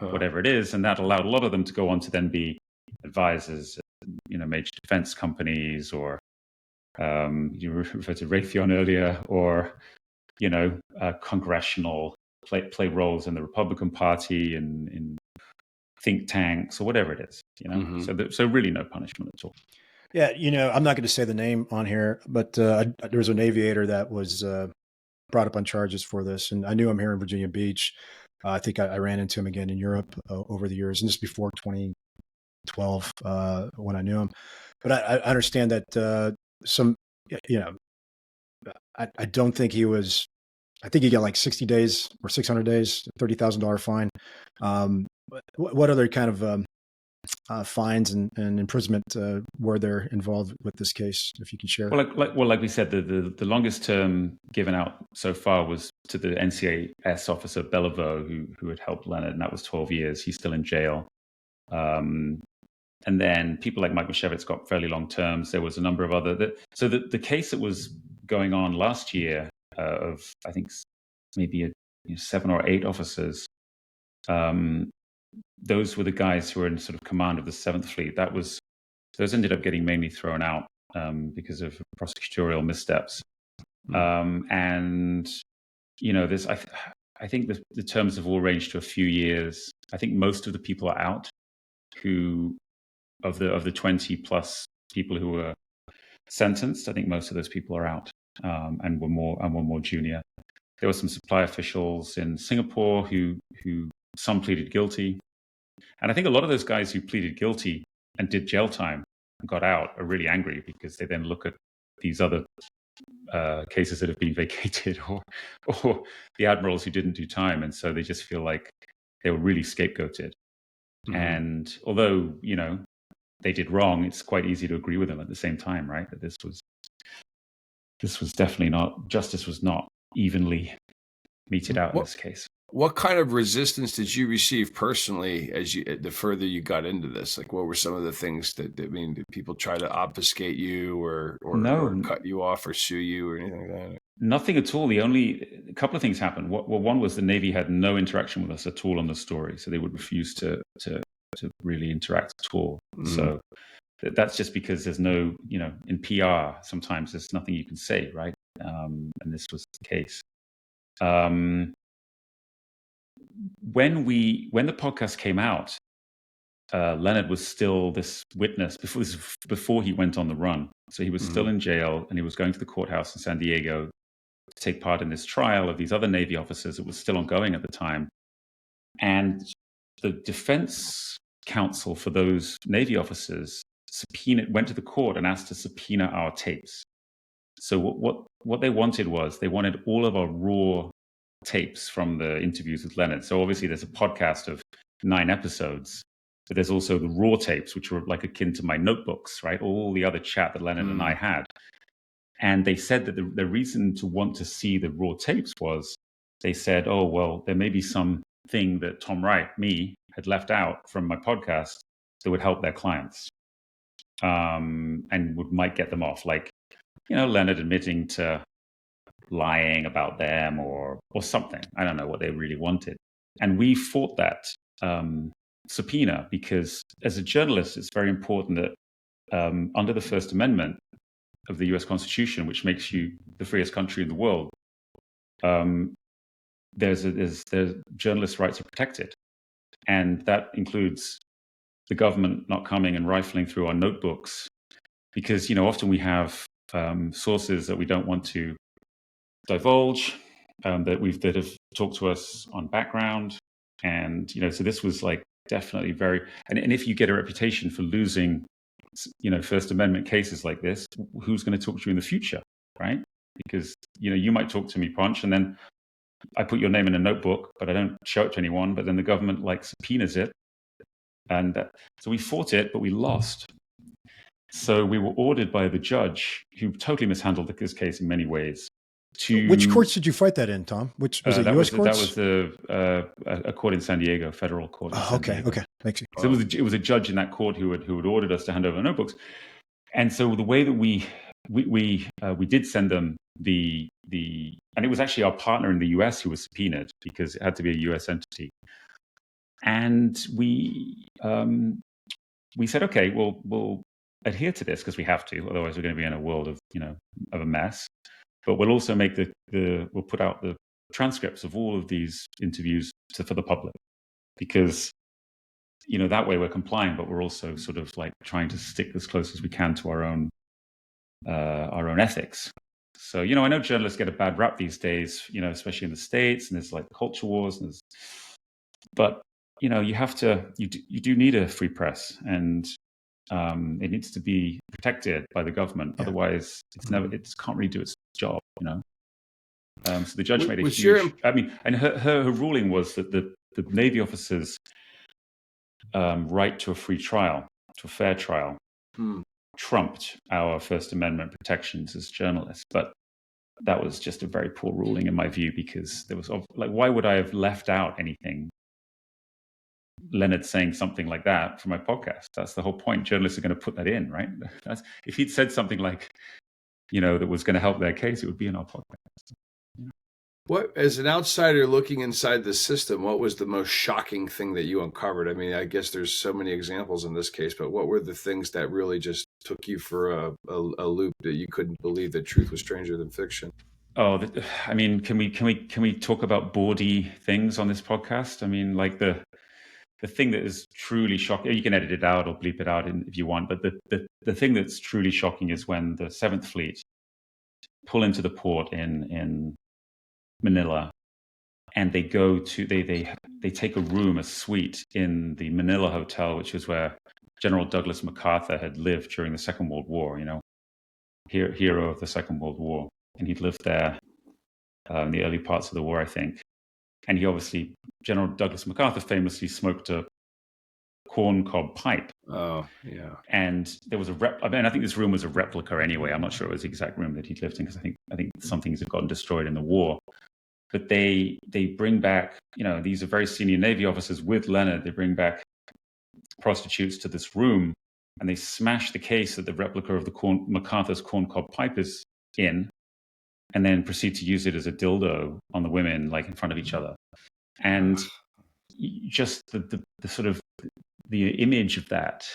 whatever it is, and that allowed a lot of them to go on to then be advisors, major defense companies, or you referred to Raytheon earlier, or congressional play roles in the Republican Party and in think tanks or whatever it is. Mm-hmm. So really no punishment at all. Yeah, I'm not going to say the name on here, but there was an aviator that was brought up on charges for this, and I knew him here in Virginia Beach. I think I ran into him again in Europe over the years, and this before 2012 when I knew him. But I understand that I don't think he was. I think he got like 60 days or 600 days, $30,000 fine. What other kind of fines and imprisonment were there involved with this case, if you can share? Well, like we said, the longest term given out so far was to the NCIS officer Beliveau, who had helped Leonard, and that was 12 years. He's still in jail. And then people like Mike Mashevitz got fairly long terms. There was a number of other. So the case that was going on last year of, I think, maybe 7 or 8 officers, those were the guys who were in sort of command of the 7th Fleet. Those ended up getting mainly thrown out because of prosecutorial missteps. And, there's, I think the terms have all ranged to a few years. I think most of the people are out of the 20 plus people who were sentenced. I think most of those people are out and were more junior. There were some supply officials in Singapore who some pleaded guilty. And I think a lot of those guys who pleaded guilty and did jail time and got out are really angry because they then look at these other cases that have been vacated or the admirals who didn't do time. And so they just feel like they were really scapegoated. Mm-hmm. And although, they did wrong, it's quite easy to agree with them at the same time, right? That this was definitely not, justice was not evenly meted out in this case. What kind of resistance did you receive personally the further you got into this? Like, what were some of the things did people try to obfuscate you or cut you off or sue you or anything like that? Nothing at all. A couple of things happened. Well, one was the Navy had no interaction with us at all on the story, so they would refuse to really interact at all. Mm. So that's just because there's no, in PR, sometimes there's nothing you can say, right? And this was the case. When the podcast came out, Leonard was still this witness before he went on the run. So he was still in jail, and he was going to the courthouse in San Diego to take part in this trial of these other Navy officers. It was still ongoing at the time. And the defense counsel for those Navy officers went to the court and asked to subpoena our tapes. So what they wanted all of our raw tapes from the interviews with Leonard. So obviously there's a podcast of 9 episodes, but there's also the raw tapes, which were like akin to my notebooks, right? All the other chat that Leonard and I had. And they said that the reason to want to see the raw tapes was they said, oh, well, there may be something that Tom Wright, me, had left out from my podcast that would help their clients and might get them off. Like, Leonard admitting to lying about them or something. I don't know what they really wanted. And we fought that subpoena because as a journalist, it's very important that under the First Amendment of the US Constitution, which makes you the freest country in the world, there's journalists' rights are protected. And that includes the government not coming and rifling through our notebooks because, often we have sources that we don't want to divulge, that have talked to us on background. And, so this was like definitely very, and if you get a reputation for losing, First Amendment cases like this, who's going to talk to you in the future, right? Because, you might talk to me, Ponch, and then I put your name in a notebook, but I don't show it to anyone, but then the government subpoenas it. And so we fought it, but we lost. So we were ordered by the judge, who totally mishandled this case in many ways. Which courts did you fight that in, Tom? Which was it? U.S. courts? That was a court in San Diego, federal court. Okay. Thank you. So it was a judge in that court who had ordered us to hand over the notebooks. And so the way that we did send them and it was actually our partner in the US who was subpoenaed because it had to be a US entity. And we said, okay, we'll adhere to this because we have to, otherwise we're going to be in a world of a mess. But we'll also make we'll put out the transcripts of all of these interviews for the public because, that way we're complying, but we're also sort of like trying to stick as close as we can to our own ethics. So, I know journalists get a bad rap these days, especially in the States, and there's like culture wars, but you do need a free press, and it needs to be protected by the government. Yeah. Otherwise, it can't really do its job, So the judge made a huge. And her ruling was that the Navy officers' right to a free trial, to a fair trial, trumped our First Amendment protections as journalists. But that was just a very poor ruling in my view, because there was like, why would I have left out anything? Leonard saying something like that for my podcast. That's the whole point. Journalists are going to put that in, right? If he'd said something like, that was going to help their case, it would be in our podcast. What, as an outsider looking inside the system, what was the most shocking thing that you uncovered? I mean, I guess there's so many examples in this case, but what were the things that really just took you for a loop that you couldn't believe that truth was stranger than fiction? Oh, I mean, can we talk about bawdy things on this podcast? I mean, like the thing that is truly shocking, you can edit it out or bleep it out if you want, but the thing that's truly shocking is when the Seventh Fleet pull into the port in Manila, and they go to they take a suite in the Manila Hotel, which is where General Douglas MacArthur had lived during the Second World War. Hero of the Second World War, and he'd lived there in the early parts of the war, I think. And General Douglas MacArthur famously smoked a corncob pipe. Oh, yeah. And there was I think this room was a replica anyway. I'm not sure it was the exact room that he'd lived in, because I think some things had gotten destroyed in the war. But they bring back, these are very senior Navy officers with Leonard. They bring back prostitutes to this room, and they smash the case that the replica of MacArthur's corncob pipe is in, and then proceed to use it as a dildo on the women, like in front of each other. And just the sort of the image of that,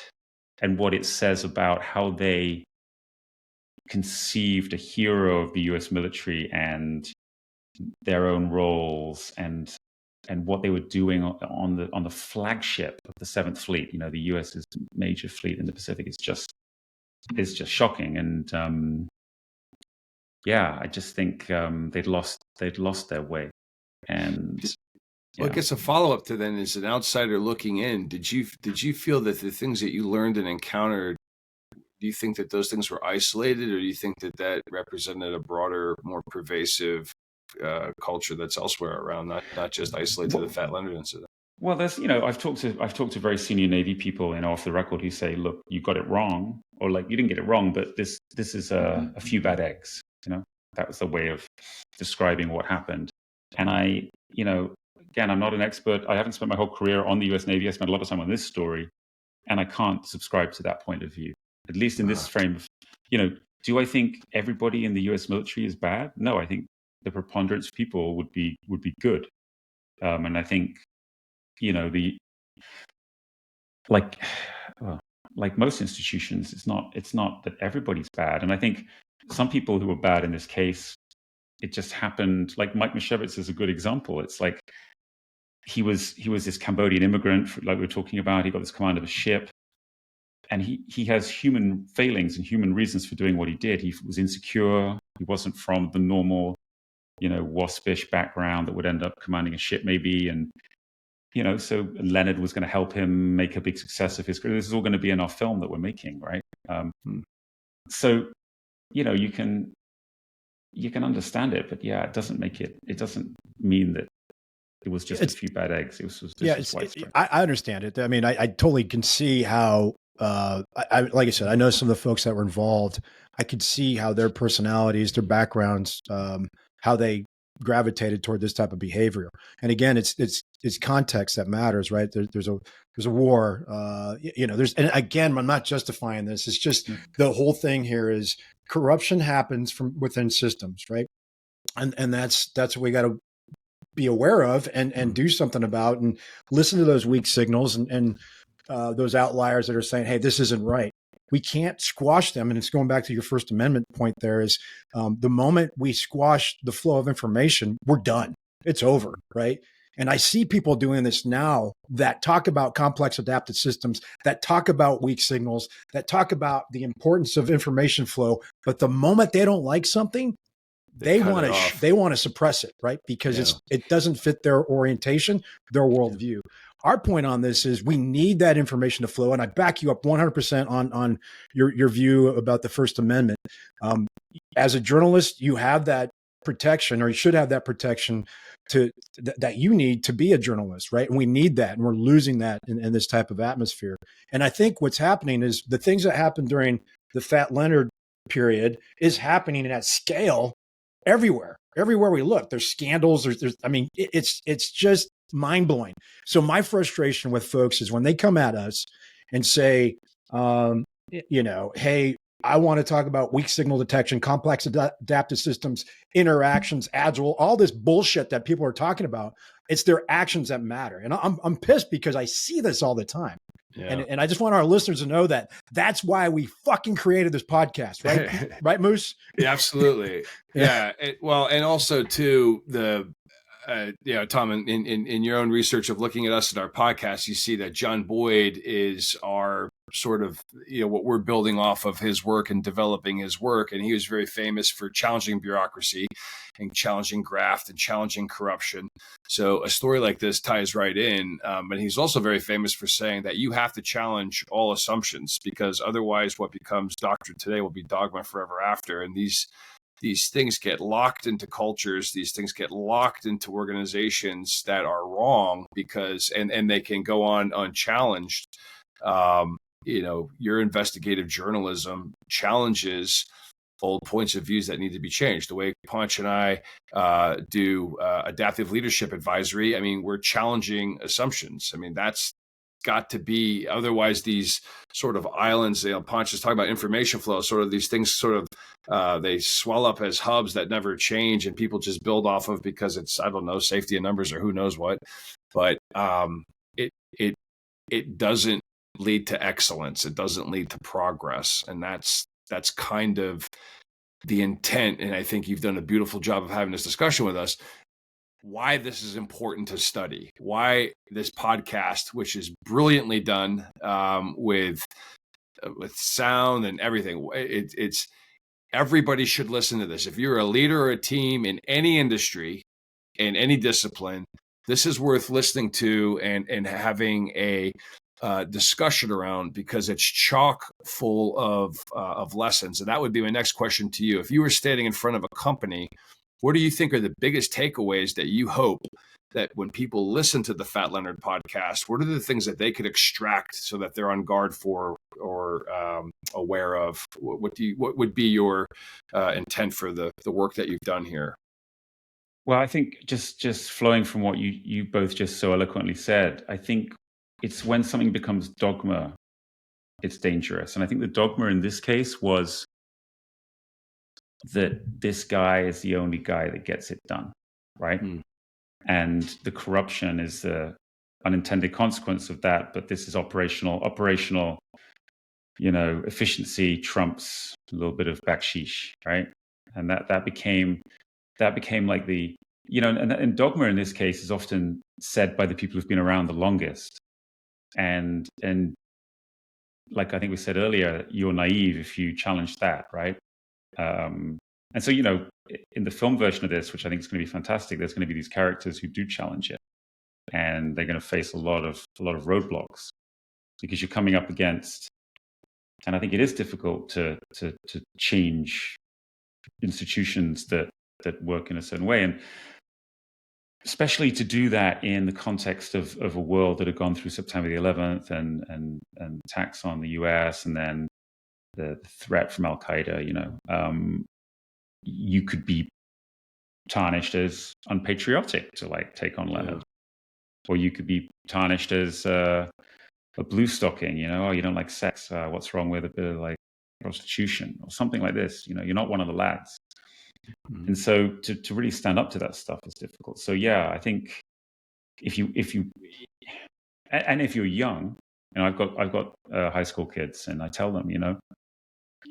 and what it says about how they conceived a hero of the U.S. military and their own roles, and what they were doing on the flagship of the Seventh Fleet, the U.S.'s major fleet in the Pacific, is just shocking. And I just think they'd lost their way. And well, I guess a follow-up to then, as an outsider looking in, did you feel that the things that you learned and encountered, do you think that those things were isolated, or do you think that represented a broader, more pervasive culture that's elsewhere around, not just isolated to the Fat Leonard incident? Well, there's, I've talked to very senior Navy people, off the record, who say, look, you got it wrong, or like, you didn't get it wrong, but this is a few bad eggs. That was the way of describing what happened. And I, again, I'm not an expert. I haven't spent my whole career on the U.S. Navy. I spent a lot of time on this story, and I can't subscribe to that point of view, at least in this frame of, do I think everybody in the U.S. military is bad? No, I think the preponderance of people would be good. And I think, like most institutions, it's not that everybody's bad. And I think some people who were bad in this case, it just happened. Like Mike Misiewicz is a good example. It's like he was this Cambodian immigrant, like we were talking about. He got this command of a ship, and he has human failings and human reasons for doing what he did. He was insecure. He wasn't from the normal, waspish background that would end up commanding a ship, maybe. And so Leonard was going to help him make a big success of his career. This is all going to be in our film that we're making, right? So, you can understand it, but it doesn't mean that it was just a few bad eggs. It was widespread. I understand it. I mean, I totally can see how, like I said, I know some of the folks that were involved. I could see how their personalities, their backgrounds, how they gravitated toward this type of behavior. And again, it's context that matters, right? There's a war, and again, I'm not justifying this. It's just the whole thing here is corruption happens from within systems, right? And that's what we got to be aware of and do something about, and listen to those weak signals and those outliers that are saying, hey, this isn't right. We can't squash them. And it's going back to your First Amendment point there is the moment we squash the flow of information, we're done. It's over, right? And I see people doing this now that talk about complex adaptive systems, that talk about weak signals, that talk about the importance of information flow. But the moment they don't like something, they want to suppress it, right? Because it doesn't fit their orientation, their worldview. Our point on this is we need that information to flow. And I back you up 100% on your view about the First Amendment. As a journalist, you have that protection, or you should have that protection that you need to be a journalist, right? And we need that. And we're losing that in this type of atmosphere. And I think what's happening is the things that happened during the Fat Leonard period is happening at scale everywhere we look. There's scandals. It's just mind blowing. So my frustration with folks is when they come at us and say, hey, I want to talk about weak signal detection, complex adaptive systems, interactions, agile, all this bullshit that people are talking about. It's their actions that matter. And I'm pissed because I see this all the time. Yeah. And I just want our listeners to know that that's why we fucking created this podcast, right? Right, Moose? Yeah, absolutely. Yeah. And also too, Tom, in your own research of looking at us at our podcast, you see that John Boyd is our sort of, what we're building off of his work and developing his work. And he was very famous for challenging bureaucracy and challenging graft and challenging corruption. So a story like this ties right in. But he's also very famous for saying that you have to challenge all assumptions, because otherwise what becomes doctrine today will be dogma forever after. And these things get locked into cultures. These things get locked into organizations that are wrong because, and they can go on unchallenged. Your investigative journalism challenges old points of views that need to be changed. The way Ponch and I do adaptive leadership advisory, we're challenging assumptions. That's got to be, otherwise these sort of islands, Ponch is talking about information flow, sort of these things sort of, they swell up as hubs that never change and people just build off of because it's, I don't know, safety in numbers or who knows what, but it doesn't lead to excellence. It doesn't lead to progress. And that's kind of the intent. And I think you've done a beautiful job of having this discussion with us. Why this is important to study, why this podcast, which is brilliantly done with sound and everything, it's everybody should listen to this. If you're a leader or a team in any industry, in any discipline, this is worth listening to and having a discussion around, because it's chock full of lessons. And that would be my next question to you. If you were standing in front of a company, what do you think are the biggest takeaways that you hope that when people listen to the Fat Leonard podcast, what are the things that they could extract so that they're on guard for or aware of? What would be your intent for the work that you've done here? Well, I think just flowing from what you both just so eloquently said, I think it's when something becomes dogma, it's dangerous. And I think the dogma in this case was that this guy is the only guy that gets it done, right? And the corruption is the unintended consequence of that. But this is operational, efficiency trumps a little bit of baksheesh, right? And that became like the, and dogma in this case is often said by the people who've been around the longest. And like I think we said earlier, you're naive if you challenge that, right? And so, in the film version of this, which I think is going to be fantastic, there's going to be these characters who do challenge it, and they're going to face a lot of roadblocks because you're coming up against, and I think it is difficult to change institutions that work in a certain way, and especially to do that in the context of a world that had gone through September the 11th and attacks on the US, and then the threat from Al Qaeda. You could be tarnished as unpatriotic to take on Leonard, or you could be tarnished as a blue stocking. Oh, you don't like sex. What's wrong with a bit of prostitution or something like this? You're not one of the lads. And so to really stand up to that stuff is difficult. So yeah, I think if you're young, I've got high school kids, and I tell them,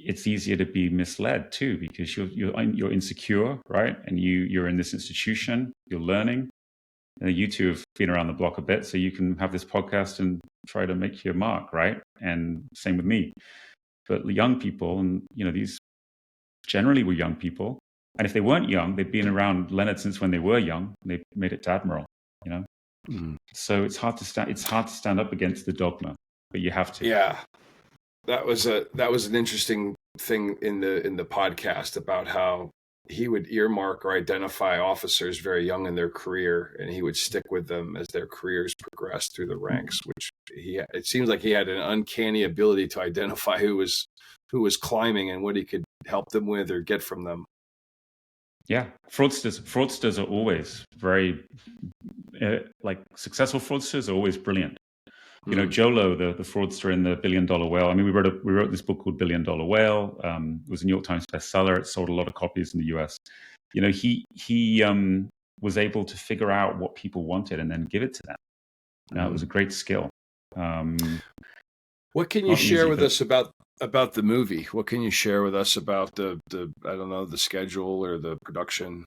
it's easier to be misled too, because you're insecure, right? And you're in this institution, you're learning. You two have been around the block a bit, so you can have this podcast and try to make your mark, right? And same with me. But the young people, and these generally were young people, and if they weren't young, they'd been around Leonard since when they were young. And they made it to admiral, So it's hard to stand up against the dogma, but you have to. Yeah. That was an interesting thing in the podcast about how he would earmark or identify officers very young in their career, and he would stick with them as their careers progressed through the ranks, which it seems like he had an uncanny ability to identify who was climbing and what he could help them with or get from them. Yeah, fraudsters are always very like successful fraudsters are always brilliant. You know, Jolo, the fraudster in the $1 Billion Whale. I mean, we wrote this book called $1 Billion Whale. It was a New York Times bestseller. It sold a lot of copies in the US. You know, he was able to figure out what people wanted and then give it to them. You know, it was a great skill. What can you share with us about the movie? What can you share with us about the I don't know, the schedule or the production?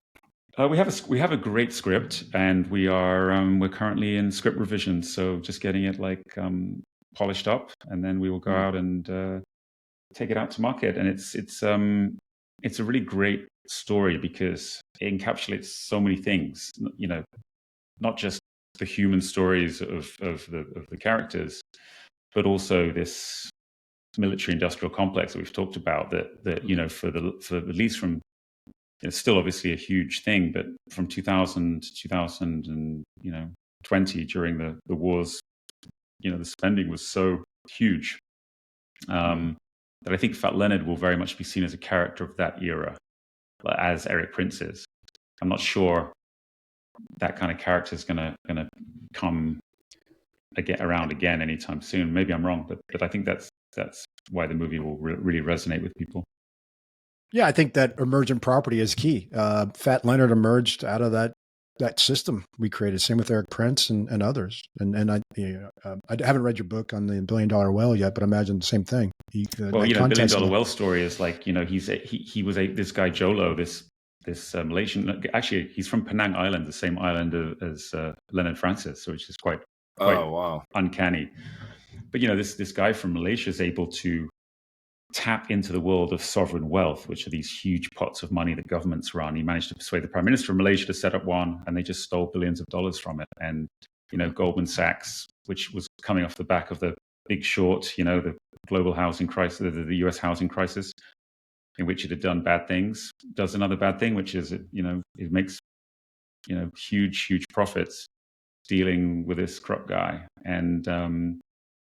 We have a great script, and we're currently in script revision, so just getting it like polished up, and then we will go out and take it out to market. And it's a really great story because it encapsulates so many things. You know, not just the human stories of the characters, but also this military industrial complex that we've talked about. That you know, for at least from, it's still obviously a huge thing, but from 2000 to 2020, during the wars, you know, the spending was so huge that I think Fat Leonard will very much be seen as a character of that era, as Eric Prince is. I'm not sure that kind of character is gonna come around again anytime soon. Maybe I'm wrong, but I think that's why the movie will really resonate with people. Yeah, I think that emergent property is key. Fat Leonard emerged out of that system we created. Same with Eric Prince and others. And I haven't read your book on the $1 Billion Whale yet, but I imagine the same thing. Well, you know, $1 Billion Whale story is like, you know, he was this guy Jolo, this Malaysian. Actually, he's from Penang Island, the same island as Leonard Francis, which is quite uncanny. But you know, this guy from Malaysia is able to tap into the world of sovereign wealth, which are these huge pots of money that governments run. He managed to persuade the Prime Minister of Malaysia to set up one, and they just stole billions of dollars from it. And, you know, Goldman Sachs, which was coming off the back of the Big Short, you know, the global housing crisis, the US housing crisis, in which it had done bad things, does another bad thing, which is, it makes, you know, huge profits dealing with this corrupt guy. And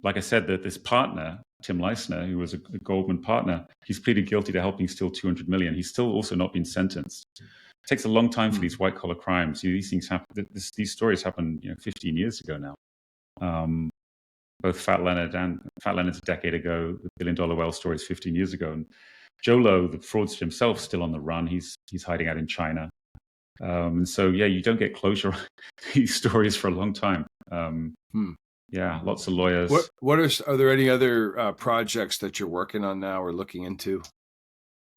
like I said, that this partner, Tim Leissner, who was a Goldman partner, he's pleaded guilty to helping steal $200 million. He's still also not been sentenced. It takes a long time for these white collar crimes. These things happen. These stories happened, 15 years ago now. Both Fat Leonard's a decade ago. The $1 Billion Whale story is 15 years ago. And Jolo, the fraudster himself, still on the run. He's hiding out in China. And so, yeah, you don't get closure on these stories for a long time. Yeah, lots of lawyers. Are there any other projects that you're working on now or looking into?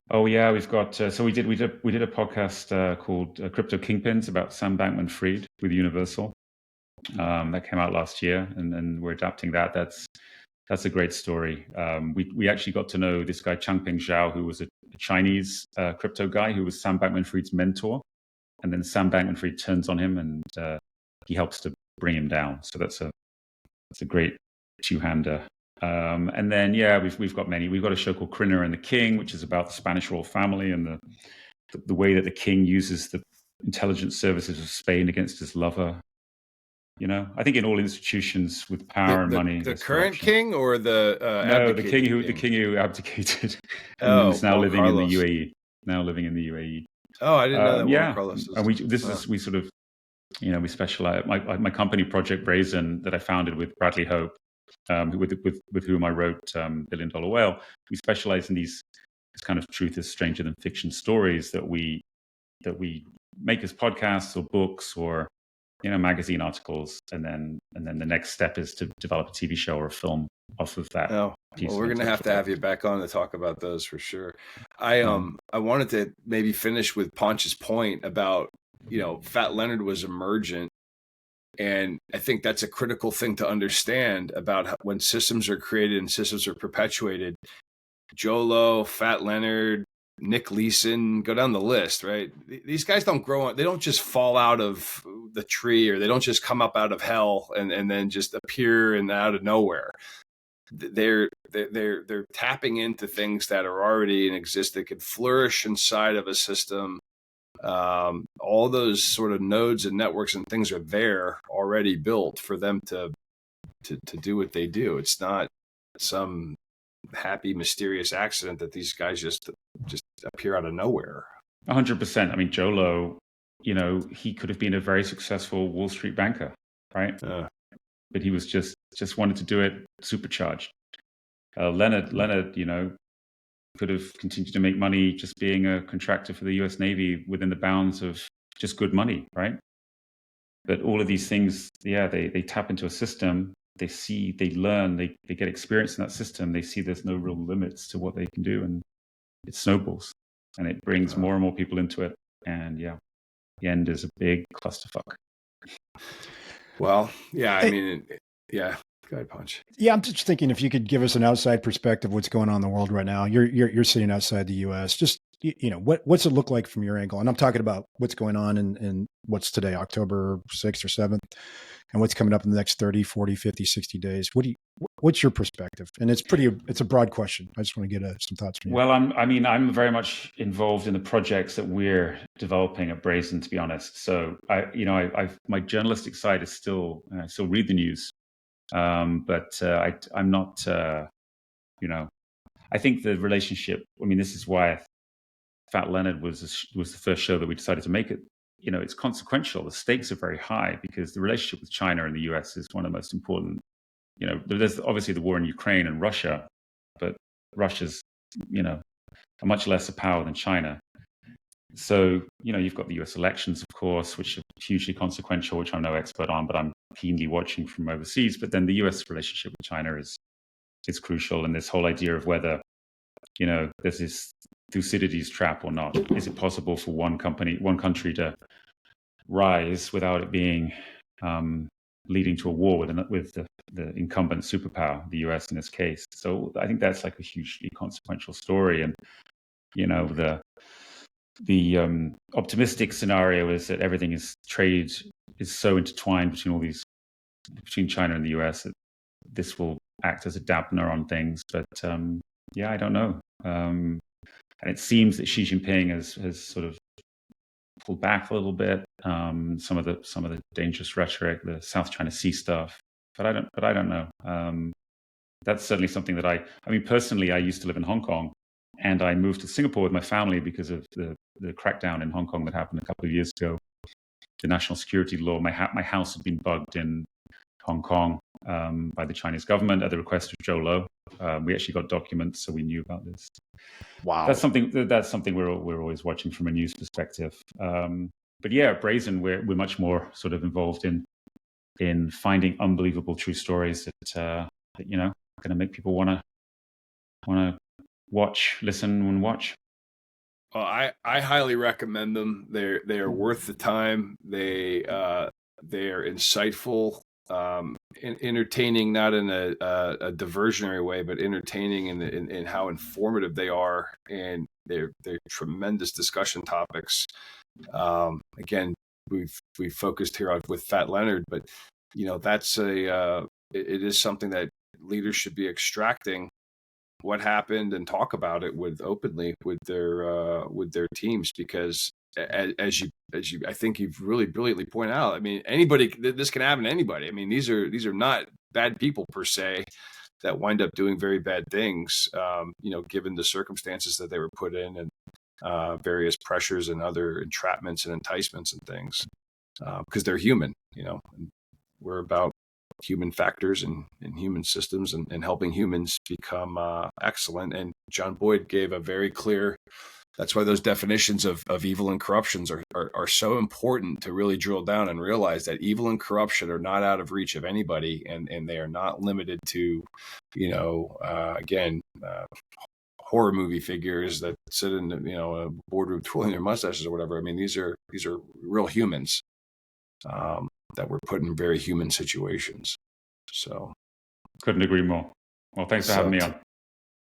Oh yeah, we've got. So we did a podcast called Crypto Kingpins about Sam Bankman-Fried with Universal. That came out last year, and we're adapting that. That's a great story. We actually got to know this guy Changpeng Zhao, who was a Chinese crypto guy who was Sam Bankman-Fried's mentor, and then Sam Bankman-Fried turns on him and he helps to bring him down. So that's a great two-hander. And then, yeah, we've got many. We've got a show called Crinner and the King, which is about the Spanish royal family and the way that the king uses the intelligence services of Spain against his lover. You know, I think in all institutions with power and money. The current king or the the king who abdicated and is now living in the UAE. Oh, I didn't know that. Yeah, Carlos and we sort of, we specialize. My company, Project Brazen, that I founded with Bradley Hope, with whom I wrote $1 Billion Whale. We specialize in this kind of truth is stranger than fiction stories that we make as podcasts or books or magazine articles, and then the next step is to develop a TV show or a film off of that. Oh, well, we're going to have you back on to talk about those for sure. I wanted to maybe finish with Ponch's point about Fat Leonard was emergent, and I think that's a critical thing to understand about when systems are created and systems are perpetuated. Jolo, Fat Leonard, Nick Leeson, go down the list, right? These guys don't grow up. They don't just fall out of the tree, or they don't just come up out of hell and then just appear and out of nowhere. They're tapping into things that are already in existence that could flourish inside of a system. All those sort of nodes and networks and things are there already built for them to do what they do. It's not some happy, mysterious accident that these guys just appear out of nowhere. 100%. I mean, Jolo, he could have been a very successful Wall Street banker, right? But he was just wanted to do it supercharged. Leonard, could have continued to make money just being a contractor for the U.S. Navy within the bounds of just good money, right? But all of these things, they tap into a system. They see, they learn, they get experience in that system. They see there's no real limits to what they can do, and it snowballs, and it brings more and more people into it. And the end is a big clusterfuck. Well, yeah, I mean, yeah. Go ahead, Punch. Yeah, I'm just thinking if you could give us an outside perspective of what's going on in the world right now. You're sitting outside the U.S. Just what's it look like from your angle? And I'm talking about what's going on in what's today, October 6th or 7th, and what's coming up in the next 30, 40, 50, 60 days. What's your perspective? And it's a broad question. I just want to get some thoughts from you. Well, I'm very much involved in the projects that we're developing at Brazen, to be honest. So my journalistic side is still, I still read the news. But I'm not, I think the relationship, this is why Fat Leonard was the first show that we decided to make it. It's consequential. The stakes are very high because the relationship with China and the US is one of the most important. There's obviously the war in Ukraine and Russia, but Russia's, a much lesser power than China. So, you've got the US elections, of course, which are hugely consequential, which I'm no expert on, but I'm keenly watching from overseas. But then the US relationship with China is crucial. And this whole idea of whether, there's this Thucydides trap or not. Is it possible for one country to rise without it being leading to a war with the incumbent superpower, the US in this case? So I think that's like a hugely consequential story. And, the optimistic scenario is that trade is so intertwined between China and the US that this will act as a dampener on things. But I don't know. And it seems that Xi Jinping has sort of pulled back a little bit. Some of the dangerous rhetoric, the South China Sea stuff. But I don't know. That's certainly something that personally, I used to live in Hong Kong. And I moved to Singapore with my family because of the crackdown in Hong Kong that happened a couple of years ago. The national security law. My house had been bugged in Hong Kong by the Chinese government at the request of Zhou Lo. We actually got documents, so we knew about this. Wow, that's something we're always watching from a news perspective. But yeah, at Brazen, we're much more sort of involved in finding unbelievable true stories that are going to make people want to watch, listen, and watch. Well, I highly recommend them. They are worth the time. They are insightful, entertaining, not in a diversionary way, but entertaining in how informative they are, and they're tremendous discussion topics. Again, we've focused here with Fat Leonard, but that's it is something that leaders should be extracting what happened and talk about it openly with their teams, because as you I think you've really brilliantly pointed out, this can happen to anybody. These are not bad people per se that wind up doing very bad things, given the circumstances that they were put in and various pressures and other entrapments and enticements and things, because they're human. And we're about human factors and human systems and helping humans become excellent. And John Boyd gave a very clear, that's why those definitions of evil and corruptions are so important to really drill down and realize that evil and corruption are not out of reach of anybody, and they are not limited to, horror movie figures that sit in a boardroom twirling their mustaches or whatever. These are real humans that were put in very human situations. So couldn't agree more. Well, thanks for having me on.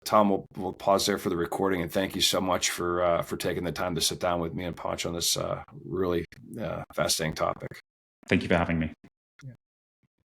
Tom, we'll pause there for the recording, and thank you so much for taking the time to sit down with me and Ponch on this really fascinating topic. Thank you for having me.